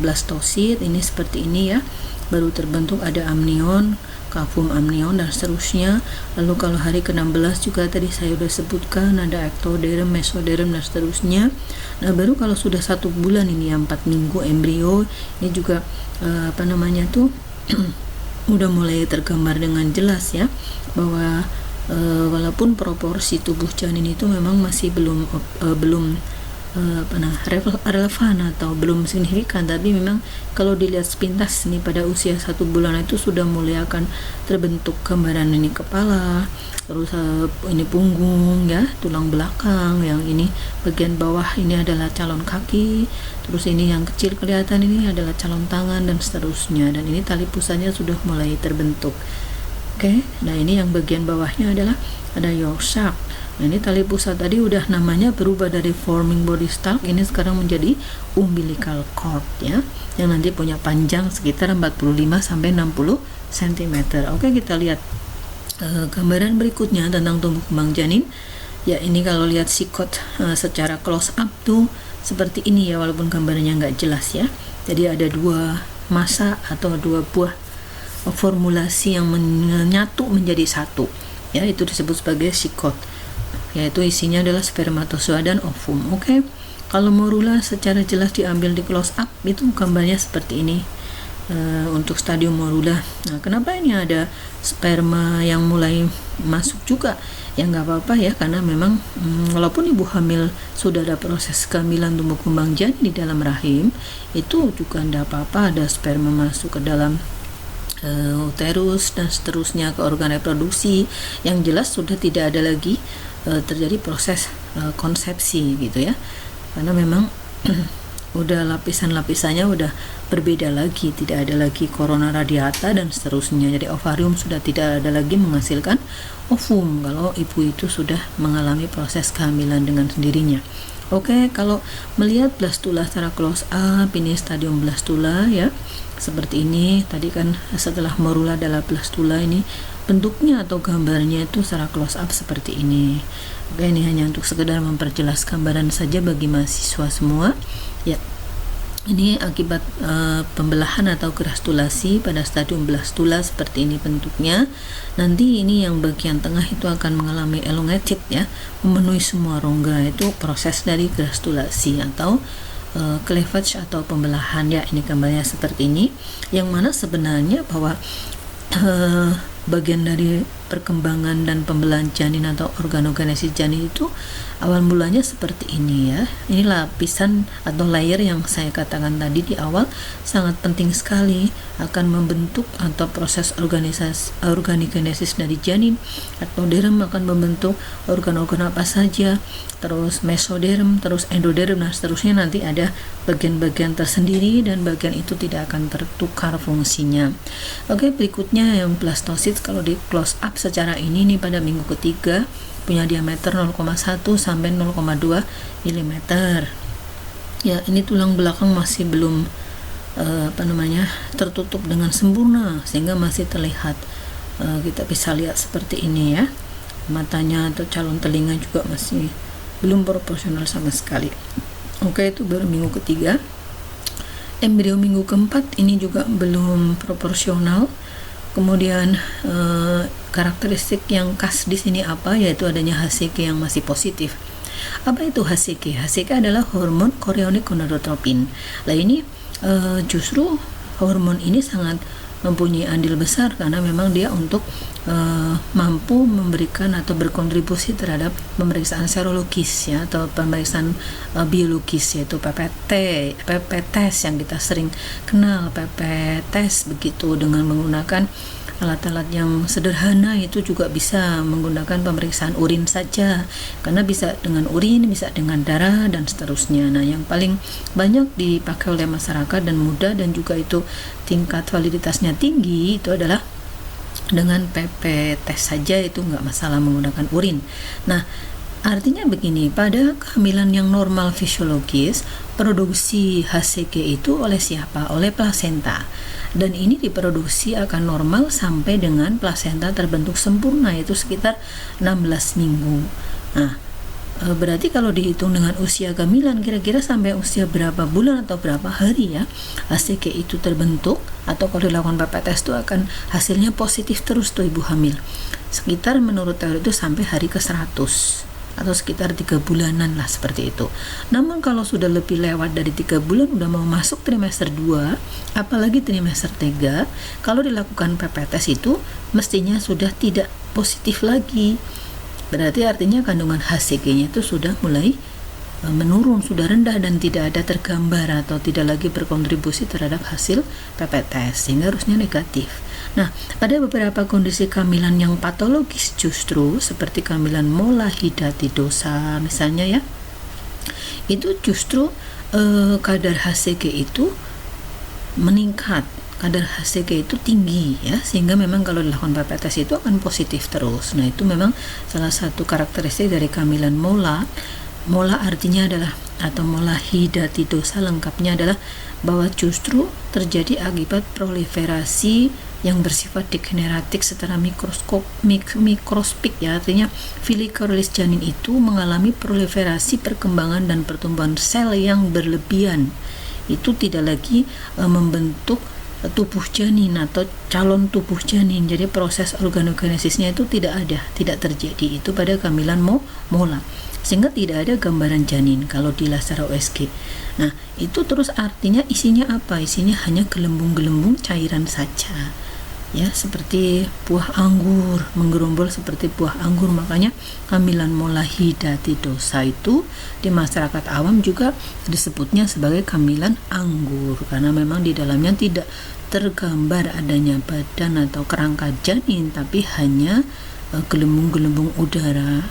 blastosit. Ini seperti ini ya, baru terbentuk ada amnion, cavum amnion dan seterusnya. Lalu kalau hari ke-16 juga tadi saya sudah sebutkan ada ectoderm, mesoderm dan seterusnya. Nah baru kalau sudah 1 bulan ini ya, 4 minggu embrio, ini juga udah mulai tergambar dengan jelas ya, bahwa walaupun proporsi tubuh janin itu memang masih belum relevan atau belum signifikan, tapi memang kalau dilihat sepintas nih pada usia 1 bulan itu sudah mulai akan terbentuk gambaran ini kepala, terus ini punggung ya, tulang belakang, yang ini bagian bawah ini adalah calon kaki, terus ini yang kecil kelihatan ini adalah calon tangan dan seterusnya, dan ini tali pusatnya sudah mulai terbentuk. Oke, nah ini yang bagian bawahnya adalah ada yolk sac. Nah ini tali pusat tadi udah namanya berubah dari forming body stalk, ini sekarang menjadi umbilical cord ya, yang nanti punya panjang sekitar 45 sampai 60 cm. Oke, kita lihat gambaran berikutnya tentang tumbuh kembang janin. Ya ini kalau lihat sikot secara close up tuh seperti ini ya, walaupun gambarnya nggak jelas ya. Jadi ada 2 massa atau 2 buah formulasi yang menyatu menjadi satu, ya, itu disebut sebagai sigot, yaitu isinya adalah spermatozoa dan ovum. Oke. Kalau morula secara jelas diambil di close up, itu gambarnya seperti ini. Untuk stadium morula. Nah, kenapa ini ada sperma yang mulai masuk juga? Ya nggak apa-apa ya, karena memang walaupun ibu hamil sudah ada proses kehamilan tumbuh kembang janin di dalam rahim, itu juga nggak apa-apa ada sperma masuk ke dalam uterus dan seterusnya ke organ reproduksi. Yang jelas sudah tidak ada lagi terjadi proses konsepsi gitu ya, karena memang udah lapisan-lapisannya udah berbeda lagi, tidak ada lagi corona radiata dan seterusnya. Jadi ovarium sudah tidak ada lagi menghasilkan ovum kalau ibu itu sudah mengalami proses kehamilan dengan sendirinya. Oke, kalau melihat blastula secara close up, ini stadium blastula ya, seperti ini. Tadi kan setelah morula adalah blastula, ini bentuknya atau gambarnya itu secara close up seperti ini. Oke, ini hanya untuk sekedar memperjelas gambaran saja bagi mahasiswa semua. Ya, ini akibat pembelahan atau grastulasi pada stadium blastula seperti ini bentuknya. Nanti ini yang bagian tengah itu akan mengalami elongated ya, memenuhi semua rongga, itu proses dari grastulasi atau cleavage atau pembelahan ya. Ini gambarnya seperti ini, yang mana sebenarnya bahwa bagian dari perkembangan dan pembelahan janin atau organogenesis janin itu awal mulanya seperti ini ya. Ini lapisan atau layer yang saya katakan tadi di awal sangat penting sekali, akan membentuk atau proses organogenesis dari janin. Ectoderm akan membentuk organ-organ apa saja, terus mesoderm, terus endoderm, dan seterusnya. Nanti ada bagian-bagian tersendiri dan bagian itu tidak akan tertukar fungsinya. Oke, berikutnya yang blastosit. Kalau di close up secara ini nih pada minggu ketiga punya diameter 0,1 sampai 0,2 mm. Ya, ini tulang belakang masih belum tertutup dengan sempurna sehingga masih terlihat, kita bisa lihat seperti ini ya. Matanya atau calon telinga juga masih belum proporsional sama sekali. Oke, itu baru minggu ketiga. Embrio minggu keempat ini juga belum proporsional. Kemudian karakteristik yang khas di sini apa? Yaitu adanya HCG yang masih positif. Apa itu HCG? HCG adalah hormon chorionic gonadotropin. Nah, ini justru hormon ini sangat mempunyai andil besar karena memang dia untuk mampu memberikan atau berkontribusi terhadap pemeriksaan serologis ya, atau pemeriksaan biologis, yaitu PP test yang kita sering kenal, PP test begitu, dengan menggunakan alat-alat yang sederhana. Itu juga bisa menggunakan pemeriksaan urin saja, karena bisa dengan urin, bisa dengan darah dan seterusnya. Nah, yang paling banyak dipakai oleh masyarakat dan mudah dan juga itu tingkat validitasnya tinggi itu adalah dengan PP tes saja, itu nggak masalah menggunakan urin. Nah, artinya begini, pada kehamilan yang normal fisiologis, produksi HCG itu oleh siapa? Oleh plasenta. Dan ini diproduksi akan normal sampai dengan plasenta terbentuk sempurna, yaitu sekitar 16 minggu. Nah, berarti kalau dihitung dengan usia kehamilan, kira-kira sampai usia berapa bulan atau berapa hari ya HCG itu terbentuk, atau kalau dilakukan PP test itu akan hasilnya positif terus tuh ibu hamil. Sekitar menurut teori itu sampai hari ke-100 atau sekitar 3 bulanan lah, seperti itu. Namun kalau sudah lebih lewat dari 3 bulan, udah mau masuk trimester 2, apalagi trimester 3, kalau dilakukan PP test itu mestinya sudah tidak positif lagi. Berarti artinya kandungan HCG-nya itu sudah mulai menurun, sudah rendah dan tidak ada tergambar atau tidak lagi berkontribusi terhadap hasil PP test, sehingga harusnya negatif. Nah, pada beberapa kondisi kehamilan yang patologis justru seperti kehamilan molahidatidosa misalnya ya, itu justru kadar HCG itu meningkat, kadar HCG itu tinggi ya, sehingga memang kalau dilakukan PP test itu akan positif terus. Nah, itu memang salah satu karakteristik dari kehamilan mola. Mola artinya adalah, atau molahidatidosa lengkapnya adalah bahwa justru terjadi akibat proliferasi yang bersifat degeneratif secara mikroskopik ya, artinya folikulis janin itu mengalami proliferasi, perkembangan dan pertumbuhan sel yang berlebihan. Itu tidak lagi membentuk tubuh janin atau calon tubuh janin. Jadi proses organogenesisnya itu tidak terjadi itu pada kehamilan mola, sehingga tidak ada gambaran janin kalau dilihat secara USG. Nah, itu terus artinya isinya apa? Isinya hanya gelembung-gelembung cairan saja. Ya, seperti buah anggur, menggerombol seperti buah anggur. Makanya kehamilan mola hidatidosa itu di masyarakat awam juga disebutnya sebagai kehamilan anggur, karena memang di dalamnya tidak tergambar adanya badan atau kerangka janin, tapi hanya gelembung-gelembung udara,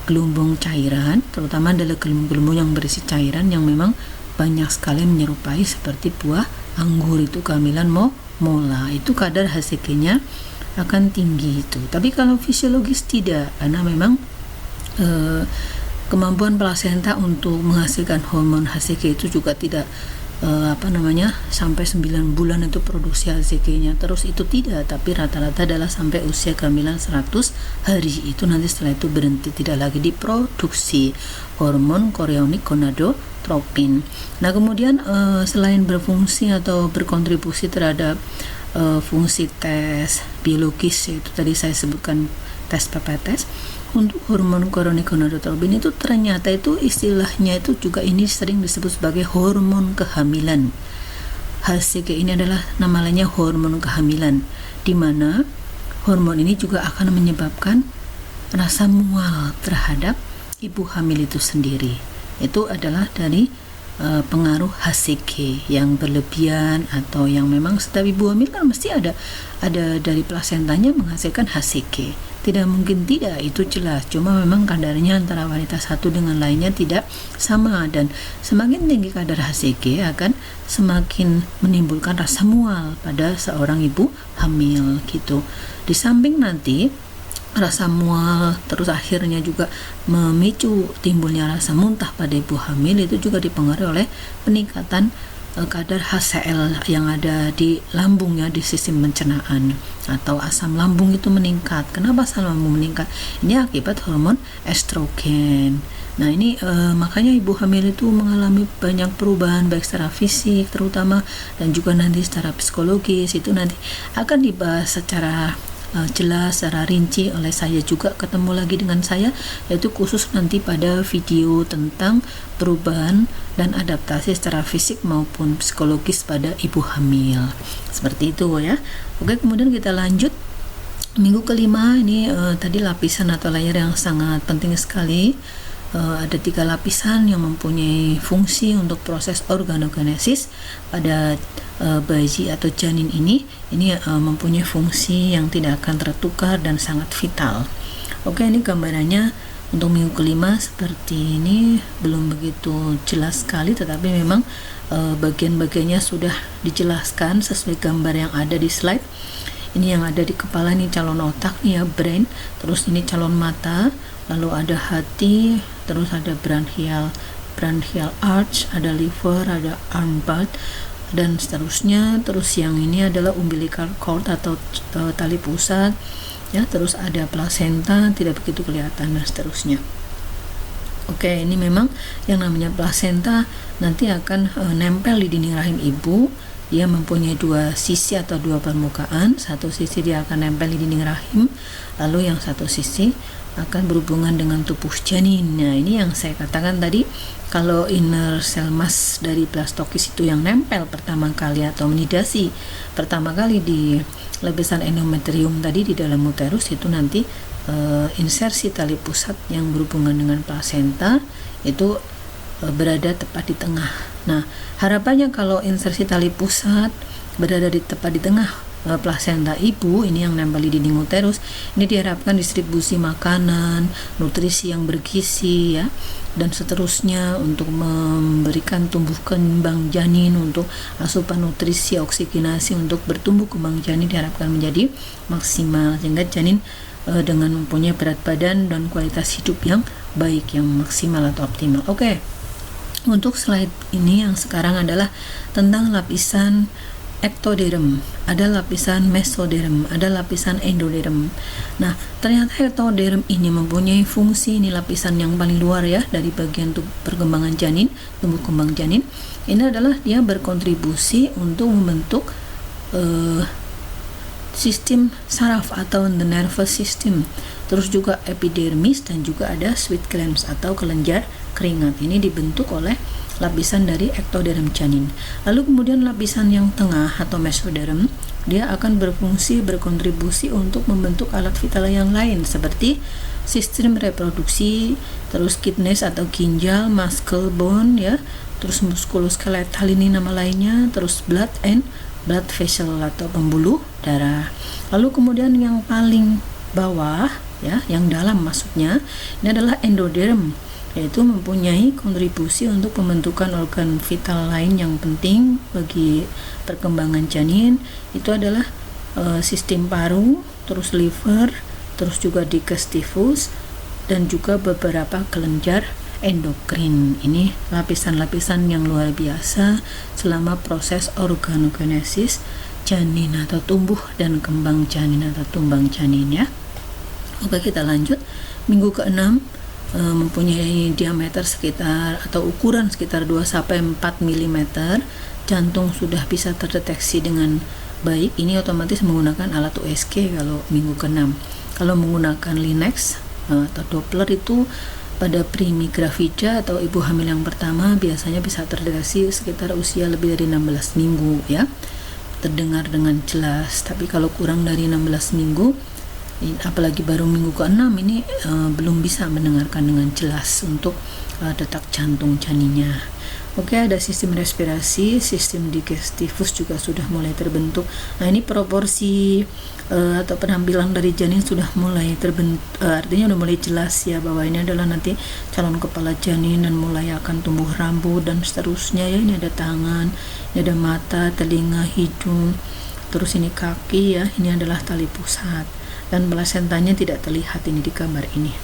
gelembung cairan, terutama adalah gelembung-gelembung yang berisi cairan yang memang banyak sekali menyerupai seperti buah anggur. Itu kehamilan mola, itu kadar HCG-nya akan tinggi itu. Tapi kalau fisiologis tidak, karena memang kemampuan plasenta untuk menghasilkan hormon HCG itu juga tidak sampai 9 bulan itu produksi HCG-nya terus, itu tidak, tapi rata-rata adalah sampai usia kehamilan 100 hari itu, nanti setelah itu berhenti, tidak lagi diproduksi hormon chorionic gonadotropin. Nah, kemudian selain berfungsi atau berkontribusi terhadap fungsi tes biologis, yaitu tadi saya sebutkan tes PPTS, untuk hormon chorionic gonadotropin itu ternyata itu istilahnya itu juga ini sering disebut sebagai hormon kehamilan. HCG ini adalah nama lainnya hormon kehamilan, di mana hormon ini juga akan menyebabkan rasa mual terhadap ibu hamil itu sendiri. Itu adalah dari pengaruh HCG yang berlebihan, atau yang memang setiap ibu hamil kan mesti ada dari plasentanya menghasilkan HCG. Tidak mungkin tidak, itu jelas. Cuma memang kadarnya antara wanita satu dengan lainnya tidak sama, dan semakin tinggi kadar HCG akan semakin menimbulkan rasa mual pada seorang ibu hamil gitu. Di samping nanti rasa mual terus akhirnya juga memicu timbulnya rasa muntah pada ibu hamil, itu juga dipengaruhi oleh peningkatan kadar HCl yang ada di lambungnya, di sistem pencernaan, atau asam lambung itu meningkat. Kenapa asam lambung meningkat? Ini akibat hormon estrogen. Nah, ini makanya ibu hamil itu mengalami banyak perubahan baik secara fisik terutama, dan juga nanti secara psikologis. Itu nanti akan dibahas secara jelas, secara rinci oleh saya juga, ketemu lagi dengan saya, yaitu khusus nanti pada video tentang perubahan dan adaptasi secara fisik maupun psikologis pada ibu hamil. Seperti itu ya. Oke, kemudian kita lanjut minggu kelima. Ini tadi lapisan atau layer yang sangat penting sekali. Ada 3 lapisan yang mempunyai fungsi untuk proses organogenesis pada bayi atau janin ini mempunyai fungsi yang tidak akan tertukar dan sangat vital. Oke, ini gambarannya untuk minggu kelima seperti ini, belum begitu jelas sekali, tetapi memang bagian-bagiannya sudah dijelaskan sesuai gambar yang ada di slide. Ini yang ada di kepala, ini calon otak nih ya, brain, terus ini calon mata, lalu ada hati, terus ada branchial arch, ada liver, ada arm bud, dan seterusnya. Terus yang ini adalah umbilical cord atau tali pusat ya, terus ada plasenta, tidak begitu kelihatan, dan seterusnya. Oke, ini memang yang namanya plasenta nanti akan nempel di dinding rahim ibu. Dia mempunyai 2 sisi atau 2 permukaan. Satu sisi dia akan nempel di dinding rahim, lalu yang satu sisi akan berhubungan dengan tubuh janin. Nah, ini yang saya katakan tadi, kalau inner cell mass dari blastokis itu yang nempel pertama kali atau menidasi pertama kali di lapisan endometrium tadi di dalam uterus, itu nanti insersi tali pusat yang berhubungan dengan plasenta itu berada tepat di tengah. Nah, harapannya kalau insersi tali pusat berada tepat di tengah plasenta ibu ini yang nempel di dinding uterus, ini diharapkan distribusi makanan, nutrisi yang bergizi ya, dan seterusnya untuk memberikan tumbuh kembang janin, untuk asupan nutrisi, oksigenasi untuk bertumbuh kembang janin diharapkan menjadi maksimal, sehingga janin dengan mempunyai berat badan dan kualitas hidup yang baik, yang maksimal atau optimal. Oke. Untuk slide ini yang sekarang adalah tentang lapisan ektoderm, ada lapisan mesoderm, ada lapisan endoderm. Nah, ternyata ektoderm ini mempunyai fungsi, ini lapisan yang paling luar ya dari bagian perkembangan janin, tumbuh kembang janin. Ini adalah dia berkontribusi untuk membentuk sistem saraf atau the nervous system, terus juga epidermis, dan juga ada sweat glands atau kelenjar keringat. Ini dibentuk oleh lapisan dari ektoderm janin. Lalu kemudian lapisan yang tengah atau mesoderm, dia akan berkontribusi untuk membentuk alat vital yang lain seperti sistem reproduksi, terus kidneys atau ginjal, muscle bone ya, terus muskuloskeletal ini nama lainnya, terus blood vessel atau pembuluh darah. Lalu kemudian yang paling bawah ya, yang dalam maksudnya, ini adalah endoderm, yaitu mempunyai kontribusi untuk pembentukan organ vital lain yang penting bagi perkembangan janin. Itu adalah sistem paru, terus liver, terus juga digestivus, dan juga beberapa kelenjar endokrin. Ini lapisan-lapisan yang luar biasa selama proses organogenesis janin atau tumbuh dan kembang janin atau tumbang janin ya. Oke, kita lanjut. Minggu ke-6 mempunyai diameter sekitar atau ukuran sekitar 2-4 mm. Jantung sudah bisa terdeteksi dengan baik. Ini otomatis menggunakan alat USG kalau minggu ke-6. Kalau menggunakan Linacs atau Doppler itu pada primigravida atau ibu hamil yang pertama biasanya bisa terdeteksi sekitar usia lebih dari 16 minggu ya, terdengar dengan jelas. Tapi kalau kurang dari 16 minggu, apalagi baru minggu ke-6 ini belum bisa mendengarkan dengan jelas untuk detak jantung janinnya. Oke, ada sistem respirasi, sistem digestivus juga sudah mulai terbentuk. Nah, ini proporsi atau penampilan dari janin sudah mulai terbentuk, artinya udah mulai jelas ya bahwa ini adalah nanti calon kepala janin dan mulai akan tumbuh rambut dan seterusnya ya. Ini ada tangan, ini ada mata, telinga, hidung, terus ini kaki ya, ini adalah tali pusat, dan plasentanya tidak terlihat ini di gambar ini.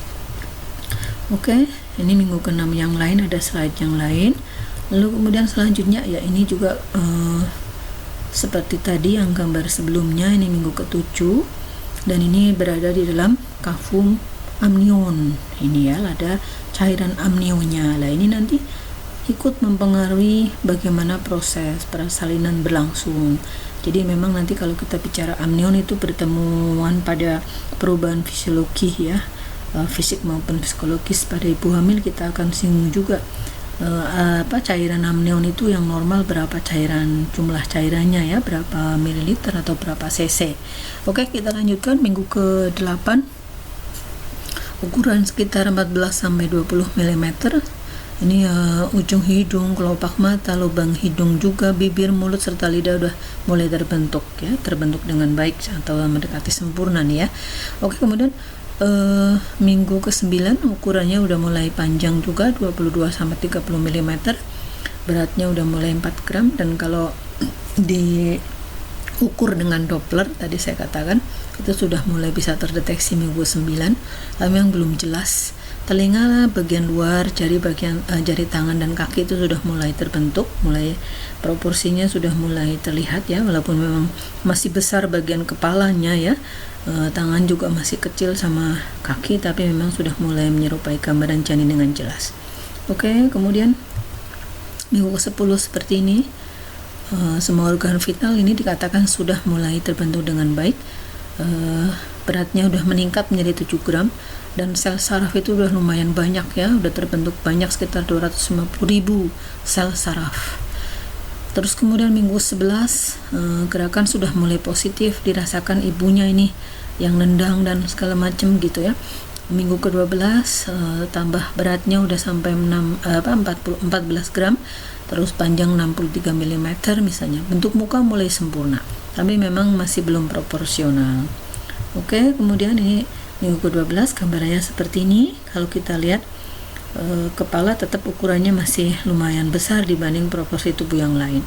Oke, ini minggu ke-6 yang lain, ada slide yang lain. Lalu kemudian selanjutnya ya, ini juga seperti tadi yang gambar sebelumnya, ini minggu ke-7, dan ini berada di dalam kavum amnion. Ini ya, ada cairan amnionnya. Nah, ini nanti ikut mempengaruhi bagaimana proses persalinan berlangsung. Jadi memang nanti kalau kita bicara amnion itu pertemuan pada perubahan fisiologi ya, fisik maupun psikologis pada ibu hamil. Kita akan singgung juga cairan amnion itu yang normal berapa jumlah cairannya ya, berapa mililiter atau berapa cc. Oke, kita lanjutkan minggu ke-8, ukuran sekitar 14-20 mm. Ini ujung hidung, kelopak mata, lubang hidung juga, bibir, mulut serta lidah udah mulai terbentuk ya, terbentuk dengan baik atau mendekati sempurna nih ya. Oke, kemudian minggu ke-9 ukurannya udah mulai panjang juga, 22-30 mm. Beratnya udah mulai 4 gram, dan kalau diukur dengan Doppler tadi saya katakan itu sudah mulai bisa terdeteksi minggu 9. Lalu yang belum jelas, telinga bagian luar, jari tangan dan kaki itu sudah mulai terbentuk, mulai proporsinya sudah mulai terlihat ya, walaupun memang masih besar bagian kepalanya ya. Tangan juga masih kecil sama kaki, tapi memang sudah mulai menyerupai gambaran janin dengan jelas. Oke, kemudian minggu ke-10 seperti ini, semua organ vital ini dikatakan sudah mulai terbentuk dengan baik. Beratnya udah meningkat menjadi 7 gram, dan sel saraf itu udah lumayan banyak ya, udah terbentuk banyak sekitar 250.000 sel saraf. Terus kemudian minggu 11 gerakan sudah mulai positif, dirasakan ibunya ini yang nendang dan segala macam gitu ya. Minggu ke-12 tambah beratnya udah sampai 14 gram, terus panjang 63 mm misalnya. Bentuk muka mulai sempurna, tapi memang masih belum proporsional. Oke, kemudian ini minggu ke-12 gambarnya seperti ini. Kalau kita lihat kepala tetap ukurannya masih lumayan besar dibanding proporsi tubuh yang lain.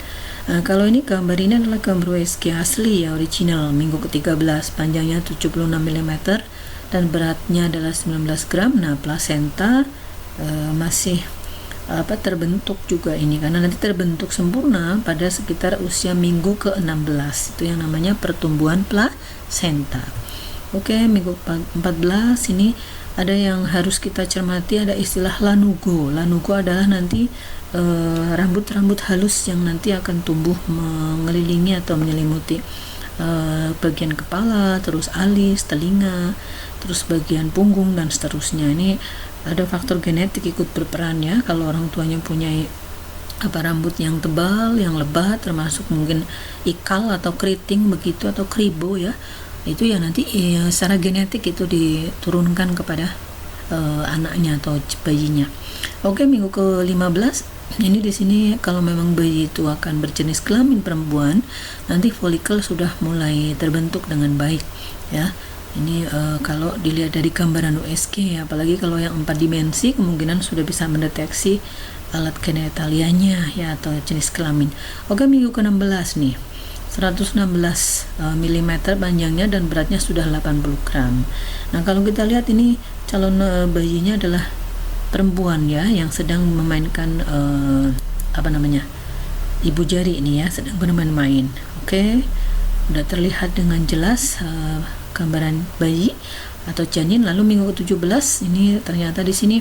Kalau ini gambar ini adalah gambar USG asli ya, original, minggu ke-13, panjangnya 76 mm dan beratnya adalah 19 gram. Nah, plasenta masih terbentuk juga ini, karena nanti terbentuk sempurna pada sekitar usia minggu ke-16. Itu yang namanya pertumbuhan plasenta. Oke, minggu 14 ini ada yang harus kita cermati, ada istilah lanugo. Lanugo adalah nanti rambut-rambut halus yang nanti akan tumbuh mengelilingi atau menyelimuti bagian kepala, terus alis, telinga, terus bagian punggung dan seterusnya. Ini ada faktor genetik ikut berperan ya. Kalau orang tuanya punya rambut yang tebal, yang lebat, termasuk mungkin ikal atau keriting begitu atau kribo ya, itu ya nanti secara genetik itu diturunkan kepada anaknya atau bayinya. Oke, minggu ke-15 ini di sini kalau memang bayi itu akan berjenis kelamin perempuan, nanti folikel sudah mulai terbentuk dengan baik ya. Ini kalau dilihat dari gambaran USG ya, apalagi kalau yang 4 dimensi kemungkinan sudah bisa mendeteksi alat genitalianya ya atau jenis kelamin. Oke, minggu ke-16 nih 116 mm panjangnya dan beratnya sudah 80 gram. Nah, kalau kita lihat ini calon bayinya adalah perempuan ya, yang sedang memainkan ibu jari ini ya, sedang bermain-main. Oke, udah terlihat dengan jelas gambaran bayi atau janin. Lalu minggu ke-17 ini ternyata di sini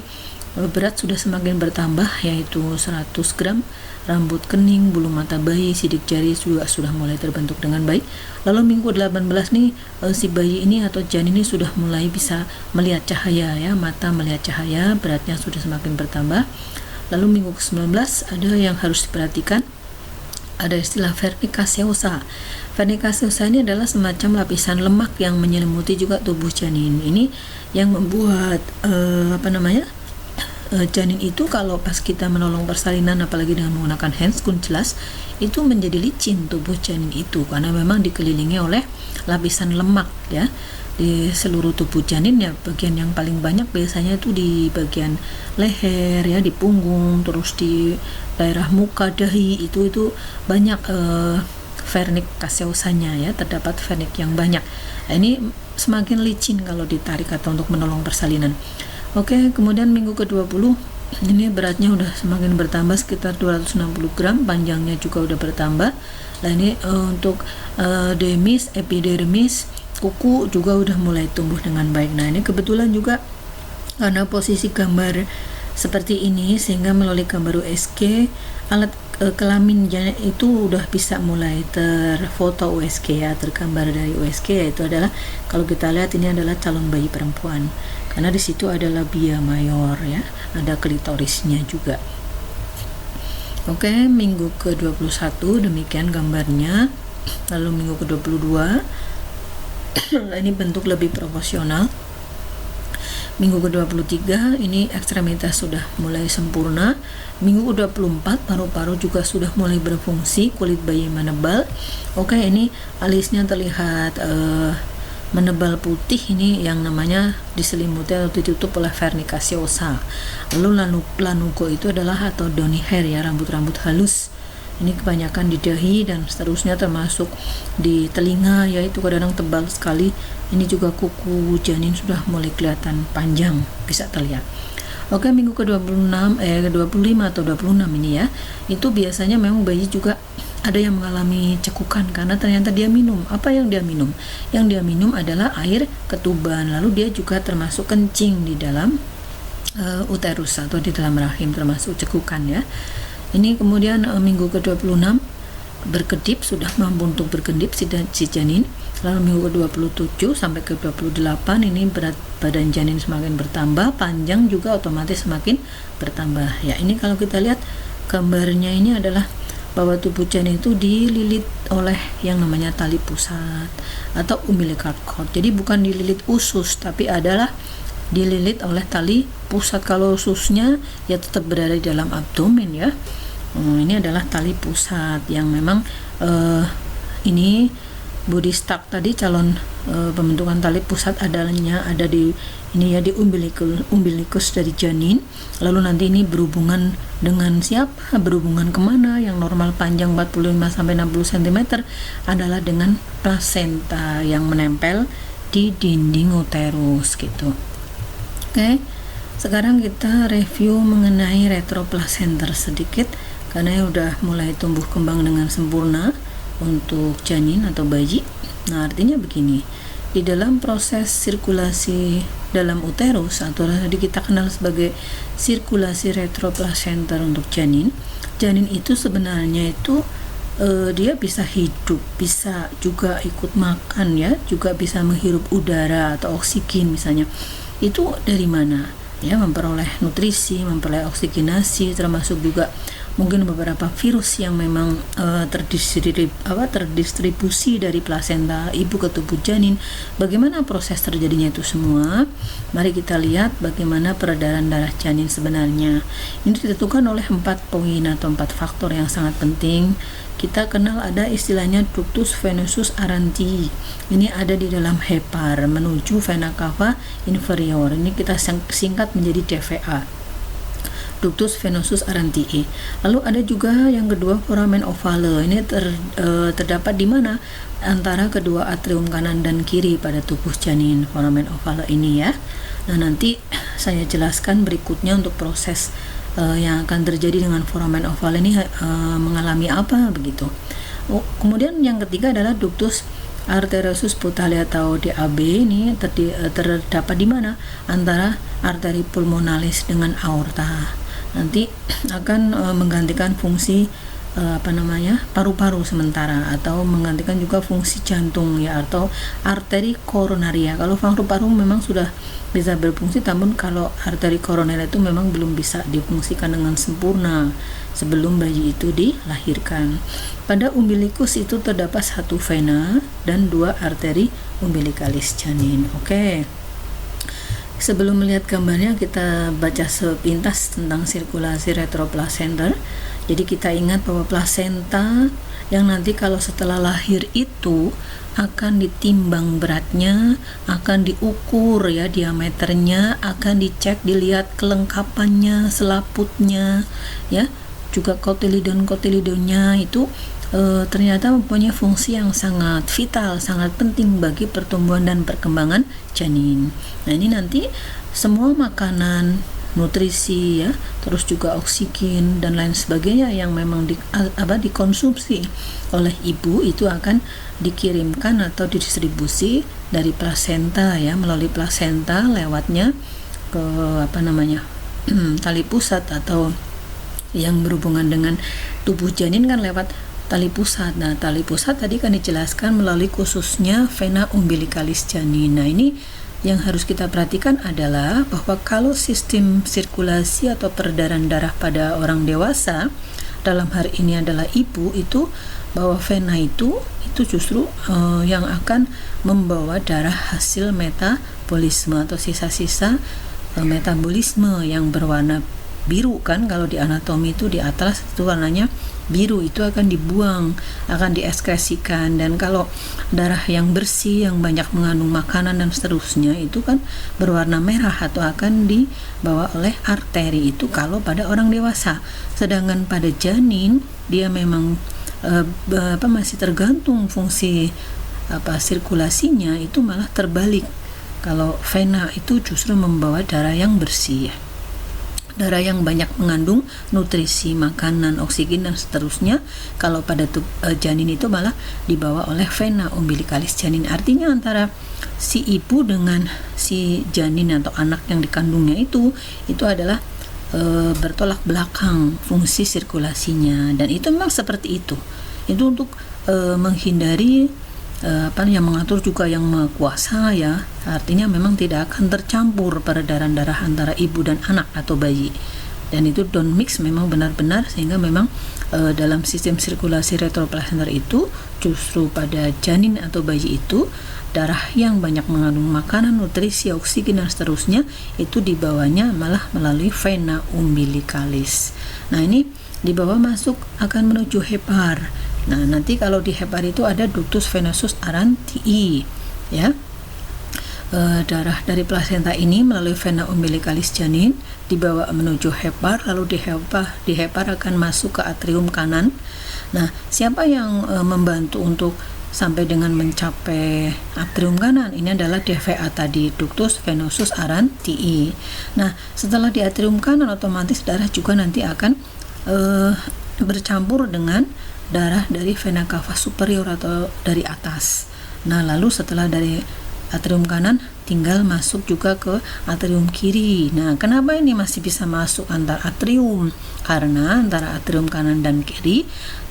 berat sudah semakin bertambah, yaitu 100 gram. Rambut kening, bulu mata bayi, sidik jari juga sudah mulai terbentuk dengan baik. Lalu minggu ke-18 nih si bayi ini atau janin ini sudah mulai bisa melihat cahaya ya, mata melihat cahaya, beratnya sudah semakin bertambah. Lalu minggu ke-19 ada yang harus diperhatikan, ada istilah vernica seosa. Vernica seosa ini adalah semacam lapisan lemak yang menyelimuti juga tubuh janin. Ini yang membuat janin itu kalau pas kita menolong persalinan, apalagi dengan menggunakan handscoon jelas, itu menjadi licin tubuh janin itu karena memang dikelilingi oleh lapisan lemak ya. Di seluruh tubuh janin ya, bagian yang paling banyak biasanya itu di bagian leher ya, di punggung, terus di daerah muka, dahi, itu banyak vernik caseosanya ya, terdapat vernik yang banyak. Nah, ini semakin licin kalau ditarik atau untuk menolong persalinan. Oke, kemudian minggu ke-20 ini beratnya udah semakin bertambah sekitar 260 gram, panjangnya juga udah bertambah. Nah, ini untuk dermis, epidermis, kuku juga udah mulai tumbuh dengan baik. Nah, ini kebetulan juga karena posisi gambar seperti ini sehingga melalui gambar USG alat kelamin janin itu udah bisa mulai terfoto USG ya, tergambar dari USG, yaitu adalah kalau kita lihat ini adalah calon bayi perempuan karena di situ ada labia mayor ya, ada klitorisnya juga. Oke, minggu ke-21 demikian gambarnya. Lalu minggu ke-22 ini bentuk lebih proporsional. Minggu ke-23 ini ekstremitas sudah mulai sempurna. Minggu ke-24 paru-paru juga sudah mulai berfungsi, kulit bayi menebal. Oke, ini alisnya terlihat menebal putih, ini yang namanya diselimuti atau ditutup oleh vernica seosa. Lalu lanugo itu adalah atau downy hair ya, rambut-rambut halus. Ini kebanyakan di dahi dan seterusnya, termasuk di telinga ya, itu kadang tebal sekali. Ini juga kuku janin sudah mulai kelihatan panjang, bisa terlihat. Oke, minggu ke-25 atau 26 ini ya, itu biasanya memang bayi juga ada yang mengalami cekukan karena ternyata dia minum. Apa yang dia minum? Yang dia minum adalah air ketuban, lalu dia juga termasuk kencing di dalam uterus atau di dalam rahim, termasuk cekukan ya. Ini kemudian minggu ke-26 berkedip, sudah mampu untuk berkedip si janin. Lalu minggu ke-27 sampai ke-28 ini berat badan janin semakin bertambah, panjang juga otomatis semakin bertambah ya. Ini kalau kita lihat gambarnya ini adalah bahwa tubuh janin itu dililit oleh yang namanya tali pusat atau umbilical cord. Jadi bukan dililit usus, tapi adalah dililit oleh tali pusat. Kalau ususnya ya tetap berada di dalam abdomen ya. Ini adalah tali pusat yang memang ini body stuck tadi, calon pembentukan tali pusat ada di ini ya, di umbilicus dari janin. Lalu nanti ini berhubungan dengan siapa, berhubungan kemana? Yang normal panjang 45-60 cm adalah dengan plasenta yang menempel di dinding uterus gitu. Oke, sekarang kita review mengenai retroplasenta sedikit karena udah mulai tumbuh kembang dengan sempurna untuk janin atau bayi. Nah, artinya begini, di dalam proses sirkulasi dalam uterus atau tadi kita kenal sebagai sirkulasi retroplasenter untuk janin itu sebenarnya itu dia bisa hidup, bisa juga ikut makan ya, juga bisa menghirup udara atau oksigen misalnya. Itu dari mana? Ya, memperoleh nutrisi, memperoleh oksigenasi, termasuk juga mungkin beberapa virus yang memang terdistribusi dari plasenta ibu ke tubuh janin. Bagaimana proses terjadinya itu semua? Mari kita lihat bagaimana peredaran darah janin sebenarnya. Ini ditentukan oleh 4 poin atau 4 faktor yang sangat penting. Kita kenal ada istilahnya ductus venosus arantii. Ini ada di dalam hepar menuju vena cava inferior. Ini kita singkat menjadi DVA. Ductus venosus arantii. Lalu ada juga yang kedua foramen ovale. Ini terdapat di mana? Antara kedua atrium kanan dan kiri pada tubuh janin, foramen ovale ini ya. Nah, nanti saya jelaskan berikutnya untuk proses yang akan terjadi dengan foramen ovale ini mengalami apa begitu. Kemudian yang ketiga adalah ductus arteriosus putali atau DAB. Ini terdapat di mana? Antara arteri pulmonalis dengan aorta. Nanti akan menggantikan fungsi paru-paru sementara atau menggantikan juga fungsi jantung ya, atau arteri koronaria. Kalau paru-paru memang sudah bisa berfungsi, namun kalau arteri koroner itu memang belum bisa difungsikan dengan sempurna sebelum bayi itu dilahirkan. Pada umbilikus itu terdapat 1 vena dan 2 arteri umbilikalis janin. Oke. Sebelum melihat gambarnya, kita baca sepintas tentang sirkulasi retroplasenter. Jadi kita ingat bahwa plasenta yang nanti kalau setelah lahir itu akan ditimbang beratnya, akan diukur ya diameternya, akan dicek, dilihat kelengkapannya, selaputnya ya, juga kotilidon-kotilidonnya itu ternyata mempunyai fungsi yang sangat vital, sangat penting bagi pertumbuhan dan perkembangan janin. Nah, ini nanti semua makanan, nutrisi ya, terus juga oksigen dan lain sebagainya yang memang dikonsumsi oleh ibu itu akan dikirimkan atau didistribusi dari plasenta ya, melalui plasenta lewatnya ke tali pusat atau yang berhubungan dengan tubuh janin kan lewat tali pusat. Nah, tali pusat tadi kan dijelaskan melalui khususnya vena umbilikalis janin. Nah, ini yang harus kita perhatikan adalah bahwa kalau sistem sirkulasi atau peredaran darah pada orang dewasa, dalam hari ini adalah ibu, itu bahwa vena itu justru yang akan membawa darah hasil metabolisme atau sisa-sisa metabolisme yang berwarna biru kan. Kalau di anatomi itu di atlas itu warnanya biru, itu akan dibuang, akan dieskresikan. Dan kalau darah yang bersih yang banyak mengandung makanan dan seterusnya itu kan berwarna merah atau akan dibawa oleh arteri, itu kalau pada orang dewasa. Sedangkan pada janin dia memang masih tergantung fungsi sirkulasinya, itu malah terbalik. Kalau vena itu justru membawa darah yang bersih ya, darah yang banyak mengandung nutrisi, makanan, oksigen dan seterusnya. Kalau pada janin itu malah dibawa oleh vena umbilikalis janin. Artinya antara si ibu dengan si janin atau anak yang dikandungnya itu adalah bertolak belakang fungsi sirkulasinya, dan itu memang seperti itu. Itu untuk menghindari yang mengatur juga yang Maha Kuasa ya. Artinya memang tidak akan tercampur peredaran darah antara ibu dan anak atau bayi. Dan itu don't mix memang benar-benar, sehingga memang dalam sistem sirkulasi retroplasenter itu justru pada janin atau bayi itu darah yang banyak mengandung makanan, nutrisi, oksigen dan seterusnya itu dibawanya malah melalui vena umbilikalis. Nah, ini dibawa masuk akan menuju hepar. Nah, nanti kalau di hepar itu ada ductus venosus arantii ya. Darah dari plasenta ini melalui vena umbilikalis janin dibawa menuju hepar, lalu di hepar akan masuk ke atrium kanan. Nah, siapa yang membantu untuk sampai dengan mencapai atrium kanan? Ini adalah DVA tadi, ductus venosus arantii. Nah, setelah di atrium kanan otomatis darah juga nanti akan bercampur dengan darah dari vena cava superior atau dari atas. Nah, lalu setelah dari atrium kanan tinggal masuk juga ke atrium kiri. Nah, kenapa ini masih bisa masuk antar atrium? Karena antara atrium kanan dan kiri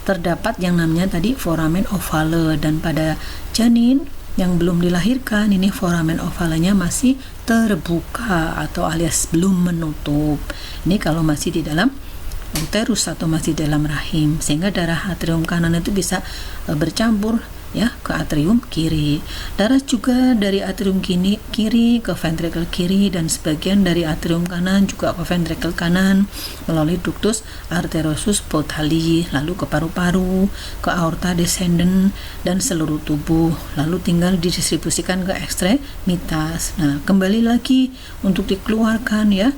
terdapat yang namanya tadi foramen ovale, dan pada janin yang belum dilahirkan ini foramen ovalenya masih terbuka atau alias belum menutup. Ini kalau masih di dalam uterus atau masih dalam rahim, sehingga darah atrium kanan itu bisa bercampur ya ke atrium kiri. Darah juga dari atrium kiri ke ventrikel kiri, dan sebagian dari atrium kanan juga ke ventrikel kanan melalui ductus arteriosus Potali, lalu ke paru-paru, ke aorta descendens, dan seluruh tubuh, lalu tinggal didistribusikan ke ekstremitas. Nah, kembali lagi untuk dikeluarkan ya,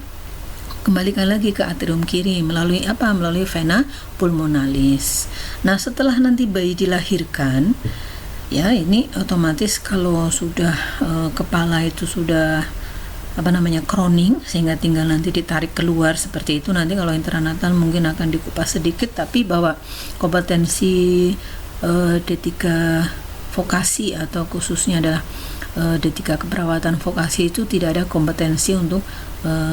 kembalikan lagi ke atrium kiri melalui apa? Melalui vena pulmonalis. Nah, setelah nanti bayi dilahirkan, ya ini otomatis kalau sudah kepala itu sudah crowning, sehingga tinggal nanti ditarik keluar seperti itu. Nanti kalau intranatal mungkin akan dikupas sedikit, tapi bahwa kompetensi D3 vokasi atau khususnya adalah D3 keperawatan vokasi itu tidak ada kompetensi untuk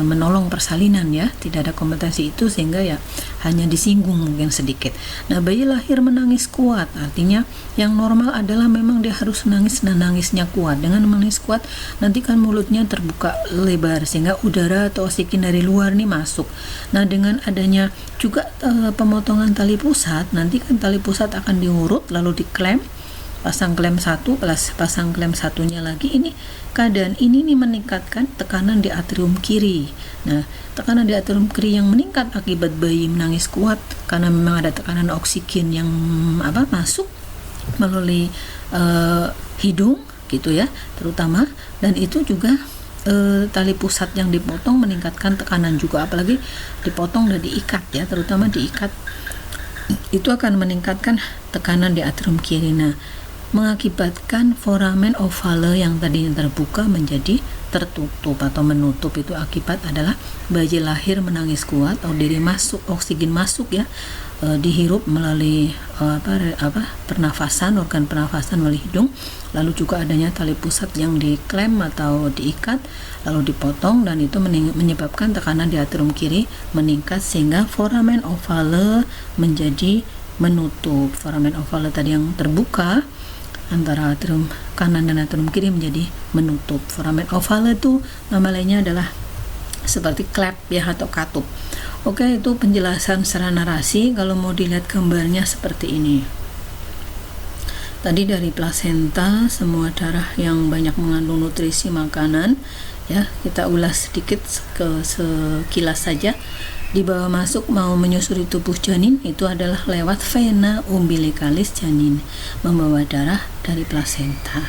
menolong persalinan ya, tidak ada kompetensi itu, sehingga ya hanya disinggung mungkin sedikit. Nah, bayi lahir menangis kuat, artinya yang normal adalah memang dia harus menangis, dan nangisnya kuat. Dengan menangis kuat nanti kan mulutnya terbuka lebar sehingga udara atau oksigen dari luar nih masuk. Nah, dengan adanya juga pemotongan tali pusat, nanti kan tali pusat akan diurut lalu diklem, pasang klem satu plus pasang klem satunya lagi. Ini keadaan ini nih meningkatkan tekanan di atrium kiri. Nah, tekanan di atrium kiri yang meningkat akibat bayi menangis kuat karena memang ada tekanan oksigen yang masuk melalui hidung gitu ya, terutama, dan itu juga tali pusat yang dipotong meningkatkan tekanan juga, apalagi dipotong dan diikat ya, terutama diikat itu akan meningkatkan tekanan di atrium kiri. Nah, mengakibatkan foramen ovale yang tadinya terbuka menjadi tertutup atau menutup. Itu akibat adalah bayi lahir menangis kuat, diri masuk, oksigen masuk ya, dihirup melalui pernafasan, organ pernafasan melalui hidung, lalu juga adanya tali pusat yang diklem atau diikat lalu dipotong, dan itu menyebabkan tekanan di atrium kiri meningkat sehingga foramen ovale menjadi menutup. Foramen ovale tadi yang terbuka antara atrium kanan dan atrium kiri menjadi menutup. Foramen ovale itu nama lainnya adalah seperti klep ya atau katup. Oke, itu penjelasan secara narasi. Kalau mau dilihat gambarnya seperti ini. Tadi dari plasenta, semua darah yang banyak mengandung nutrisi makanan ya, kita ulas sedikit sekilas saja. Di bawah masuk mau menyusuri tubuh janin itu adalah lewat vena umbilicalis janin, membawa darah dari plasenta.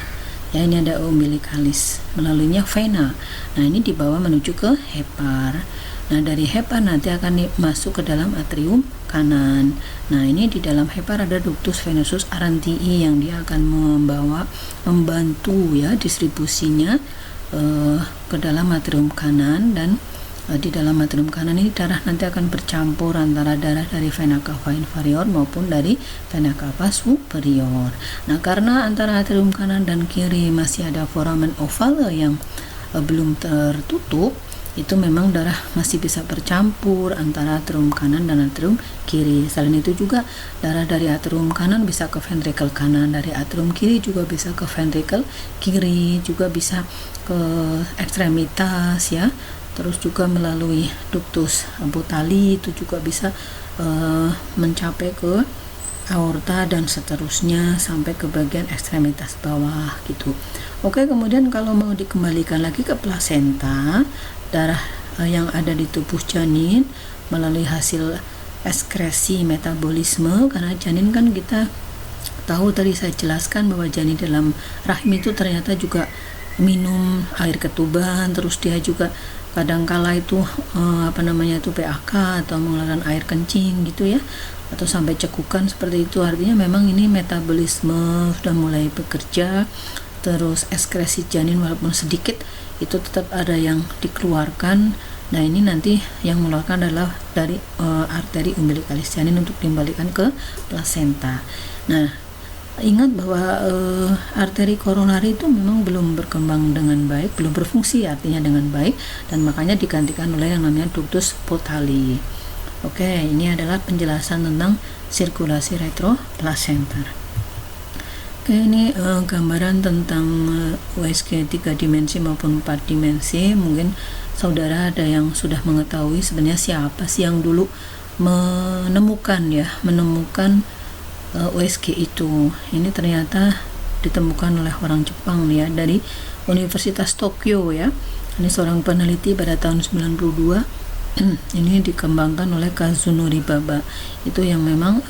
Ya, ini ada umbilicalis, melaluinya vena. Nah, ini dibawa menuju ke hepar. Nah, dari hepar nanti akan masuk ke dalam atrium kanan. Nah, ini di dalam hepar ada ductus venosus arantii yang dia akan membantu ya distribusinya ke dalam atrium kanan, dan di dalam atrium kanan ini darah nanti akan bercampur antara darah dari vena cava inferior maupun dari vena cava superior. Nah, karena antara atrium kanan dan kiri masih ada foramen ovale yang belum tertutup, itu memang darah masih bisa bercampur antara atrium kanan dan atrium kiri. Selain itu juga darah dari atrium kanan bisa ke ventrikel kanan, dari atrium kiri juga bisa ke ventrikel kiri, juga bisa ke ekstremitas ya. Terus juga melalui ductus Potali itu juga bisa mencapai ke aorta dan seterusnya sampai ke bagian ekstremitas bawah gitu. Oke, kemudian kalau mau dikembalikan lagi ke plasenta, darah yang ada di tubuh janin melalui hasil ekskresi metabolisme, karena janin kan kita tahu tadi saya jelaskan bahwa janin dalam rahim itu ternyata juga minum air ketuban, terus dia juga kadangkala itu PAK atau mengeluarkan air kencing gitu ya, atau sampai cekukan seperti itu. Artinya memang ini metabolisme sudah mulai bekerja, terus ekskresi janin walaupun sedikit itu tetap ada yang dikeluarkan. Nah, ini nanti yang mengeluarkan adalah dari arteri umbilicalis janin untuk dikembalikan ke plasenta. Nah, Ingat bahwa arteri koronari itu memang belum berkembang dengan baik, belum berfungsi artinya dengan baik, dan makanya digantikan oleh yang namanya ductus Potali. Oke, ini adalah penjelasan tentang sirkulasi retroplasenter. Oke, ini gambaran tentang USG 3 dimensi maupun 4 dimensi. Mungkin saudara ada yang sudah mengetahui sebenarnya siapa sih yang dulu menemukan USG itu. Ini ternyata ditemukan oleh orang Jepang ya, dari Universitas Tokyo ya. Ini seorang peneliti pada tahun 92. Ini dikembangkan oleh Kazunori Baba. Itu yang memang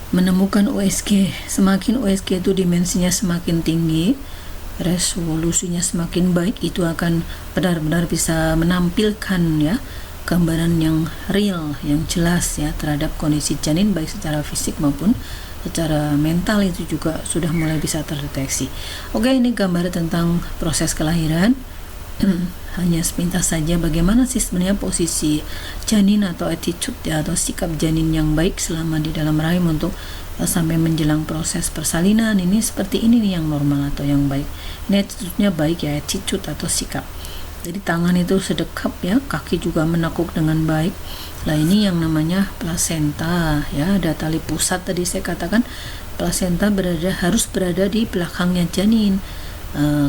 menemukan USG. Semakin USG itu dimensinya semakin tinggi, resolusinya semakin baik, itu akan benar-benar bisa menampilkan ya gambaran yang real, yang jelas ya terhadap kondisi janin, baik secara fisik maupun secara mental. Itu juga sudah mulai bisa terdeteksi. Oke, ini gambar tentang proses kelahiran. Hanya sepintas saja bagaimana sih sebenarnya posisi janin atau attitude ya, atau sikap janin yang baik selama di dalam rahim untuk sampai menjelang proses persalinan. Ini seperti ini nih yang normal atau yang baik. Ini attitude-nya baik ya, attitude atau sikap. Jadi tangan itu sedekap ya, kaki juga menekuk dengan baik. Nah, ini yang namanya plasenta ya, ada tali pusat tadi saya katakan. Plasenta harus berada di belakangnya janin.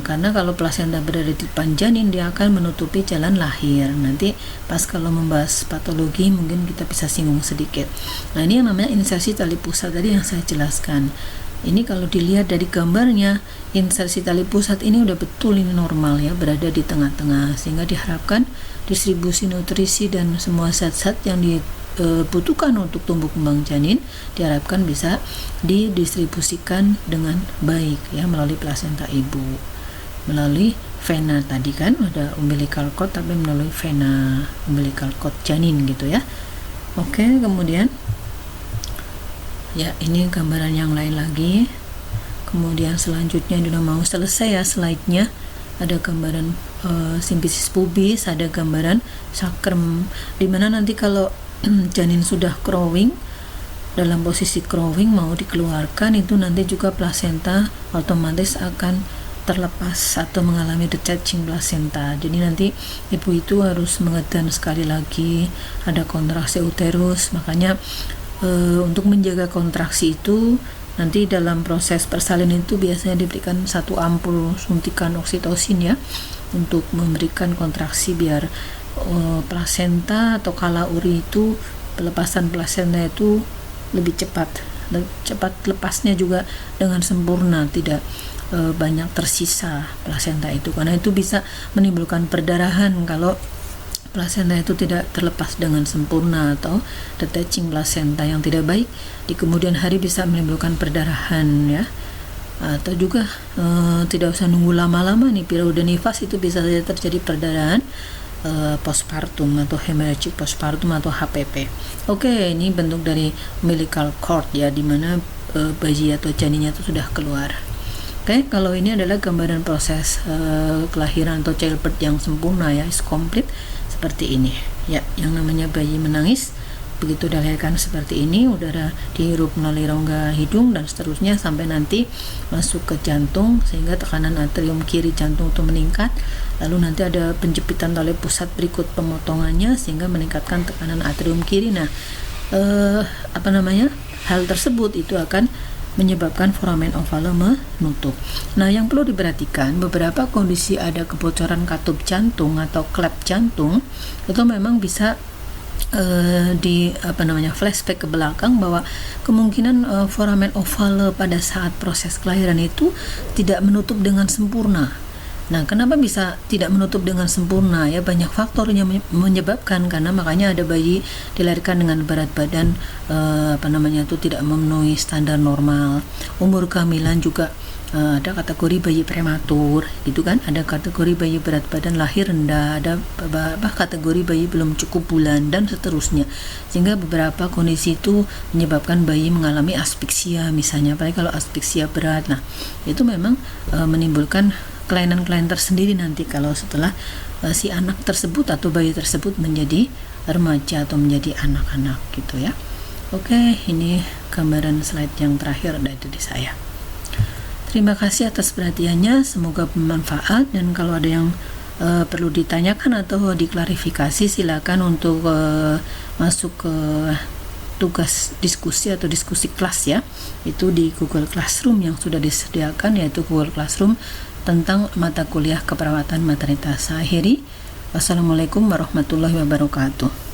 Karena kalau plasenta berada di depan janin, dia akan menutupi jalan lahir. Nanti pas kalau membahas patologi mungkin kita bisa singgung sedikit. Nah, ini yang namanya insersi tali pusat tadi yang saya jelaskan. Ini kalau dilihat dari gambarnya, insersi tali pusat ini udah betul ini normal ya, berada di tengah-tengah, sehingga diharapkan distribusi nutrisi dan semua zat-zat yang dibutuhkan untuk tumbuh kembang janin diharapkan bisa didistribusikan dengan baik ya, melalui plasenta ibu, melalui vena tadi kan ada umbilical cord, tapi melalui vena umbilical cord janin gitu ya. Oke, kemudian ya ini gambaran yang lain lagi. Kemudian selanjutnya sudah mau selesai ya slide-nya. Ada gambaran simfisis pubis, ada gambaran sakrem, dimana nanti kalau janin sudah crowing, dalam posisi crowing mau dikeluarkan, itu nanti juga plasenta otomatis akan terlepas atau mengalami detaching placenta. Jadi nanti ibu itu harus mengedan sekali lagi, ada kontraksi uterus. Makanya untuk menjaga kontraksi itu nanti dalam proses persalinan itu biasanya diberikan 1 ampul suntikan oksitosin ya, untuk memberikan kontraksi biar plasenta atau kala uri itu, pelepasan plasenta itu lebih cepat lepasnya juga dengan sempurna, tidak banyak tersisa plasenta itu, karena itu bisa menimbulkan perdarahan kalau plasenta itu tidak terlepas dengan sempurna, atau detaching placenta yang tidak baik di kemudian hari bisa menimbulkan perdarahan ya. Atau juga tidak usah nunggu lama-lama nih, periode nifas itu bisa saja terjadi perdarahan postpartum atau hemorrhagic postpartum atau HPP. Oke, ini bentuk dari umbilical cord ya, dimana bayi atau janinnya itu sudah keluar. Oke, kalau ini adalah gambaran proses kelahiran atau childbirth yang sempurna ya, is complete, seperti ini ya. Yang namanya bayi menangis, begitu dilahirkan seperti ini, udara dihirup melalui rongga hidung dan seterusnya sampai nanti masuk ke jantung, sehingga tekanan atrium kiri jantung itu meningkat, lalu nanti ada penjepitan tali pusat berikut pemotongannya sehingga meningkatkan tekanan atrium kiri. Nah, hal tersebut itu akan menyebabkan foramen ovale menutup. Nah, yang perlu diperhatikan, beberapa kondisi ada kebocoran katup jantung atau klep jantung, itu memang bisa flashback ke belakang, bahwa kemungkinan foramen ovale pada saat proses kelahiran itu tidak menutup dengan sempurna. Nah, kenapa bisa tidak menutup dengan sempurna ya? Banyak faktor yang menyebabkan, karena makanya ada bayi dilahirkan dengan berat badan tidak memenuhi standar normal. Umur kehamilan juga ada kategori bayi prematur gitu kan, ada kategori bayi berat badan lahir rendah, ada kategori bayi belum cukup bulan dan seterusnya, sehingga beberapa kondisi itu menyebabkan bayi mengalami aspeksia misalnya, apalagi kalau aspeksia berat. Nah, itu memang menimbulkan kelainan-kelainan tersendiri nanti kalau setelah si anak tersebut atau bayi tersebut menjadi remaja atau menjadi anak-anak gitu ya. Oke, ini gambaran slide yang terakhir dari saya. Terima kasih atas perhatiannya, semoga bermanfaat, dan kalau ada yang perlu ditanyakan atau diklarifikasi silakan untuk masuk ke tugas diskusi atau diskusi kelas ya, itu di Google Classroom yang sudah disediakan, yaitu Google Classroom tentang mata kuliah keperawatan maternitas. Saya akhiri. Wassalamualaikum warahmatullahi wabarakatuh.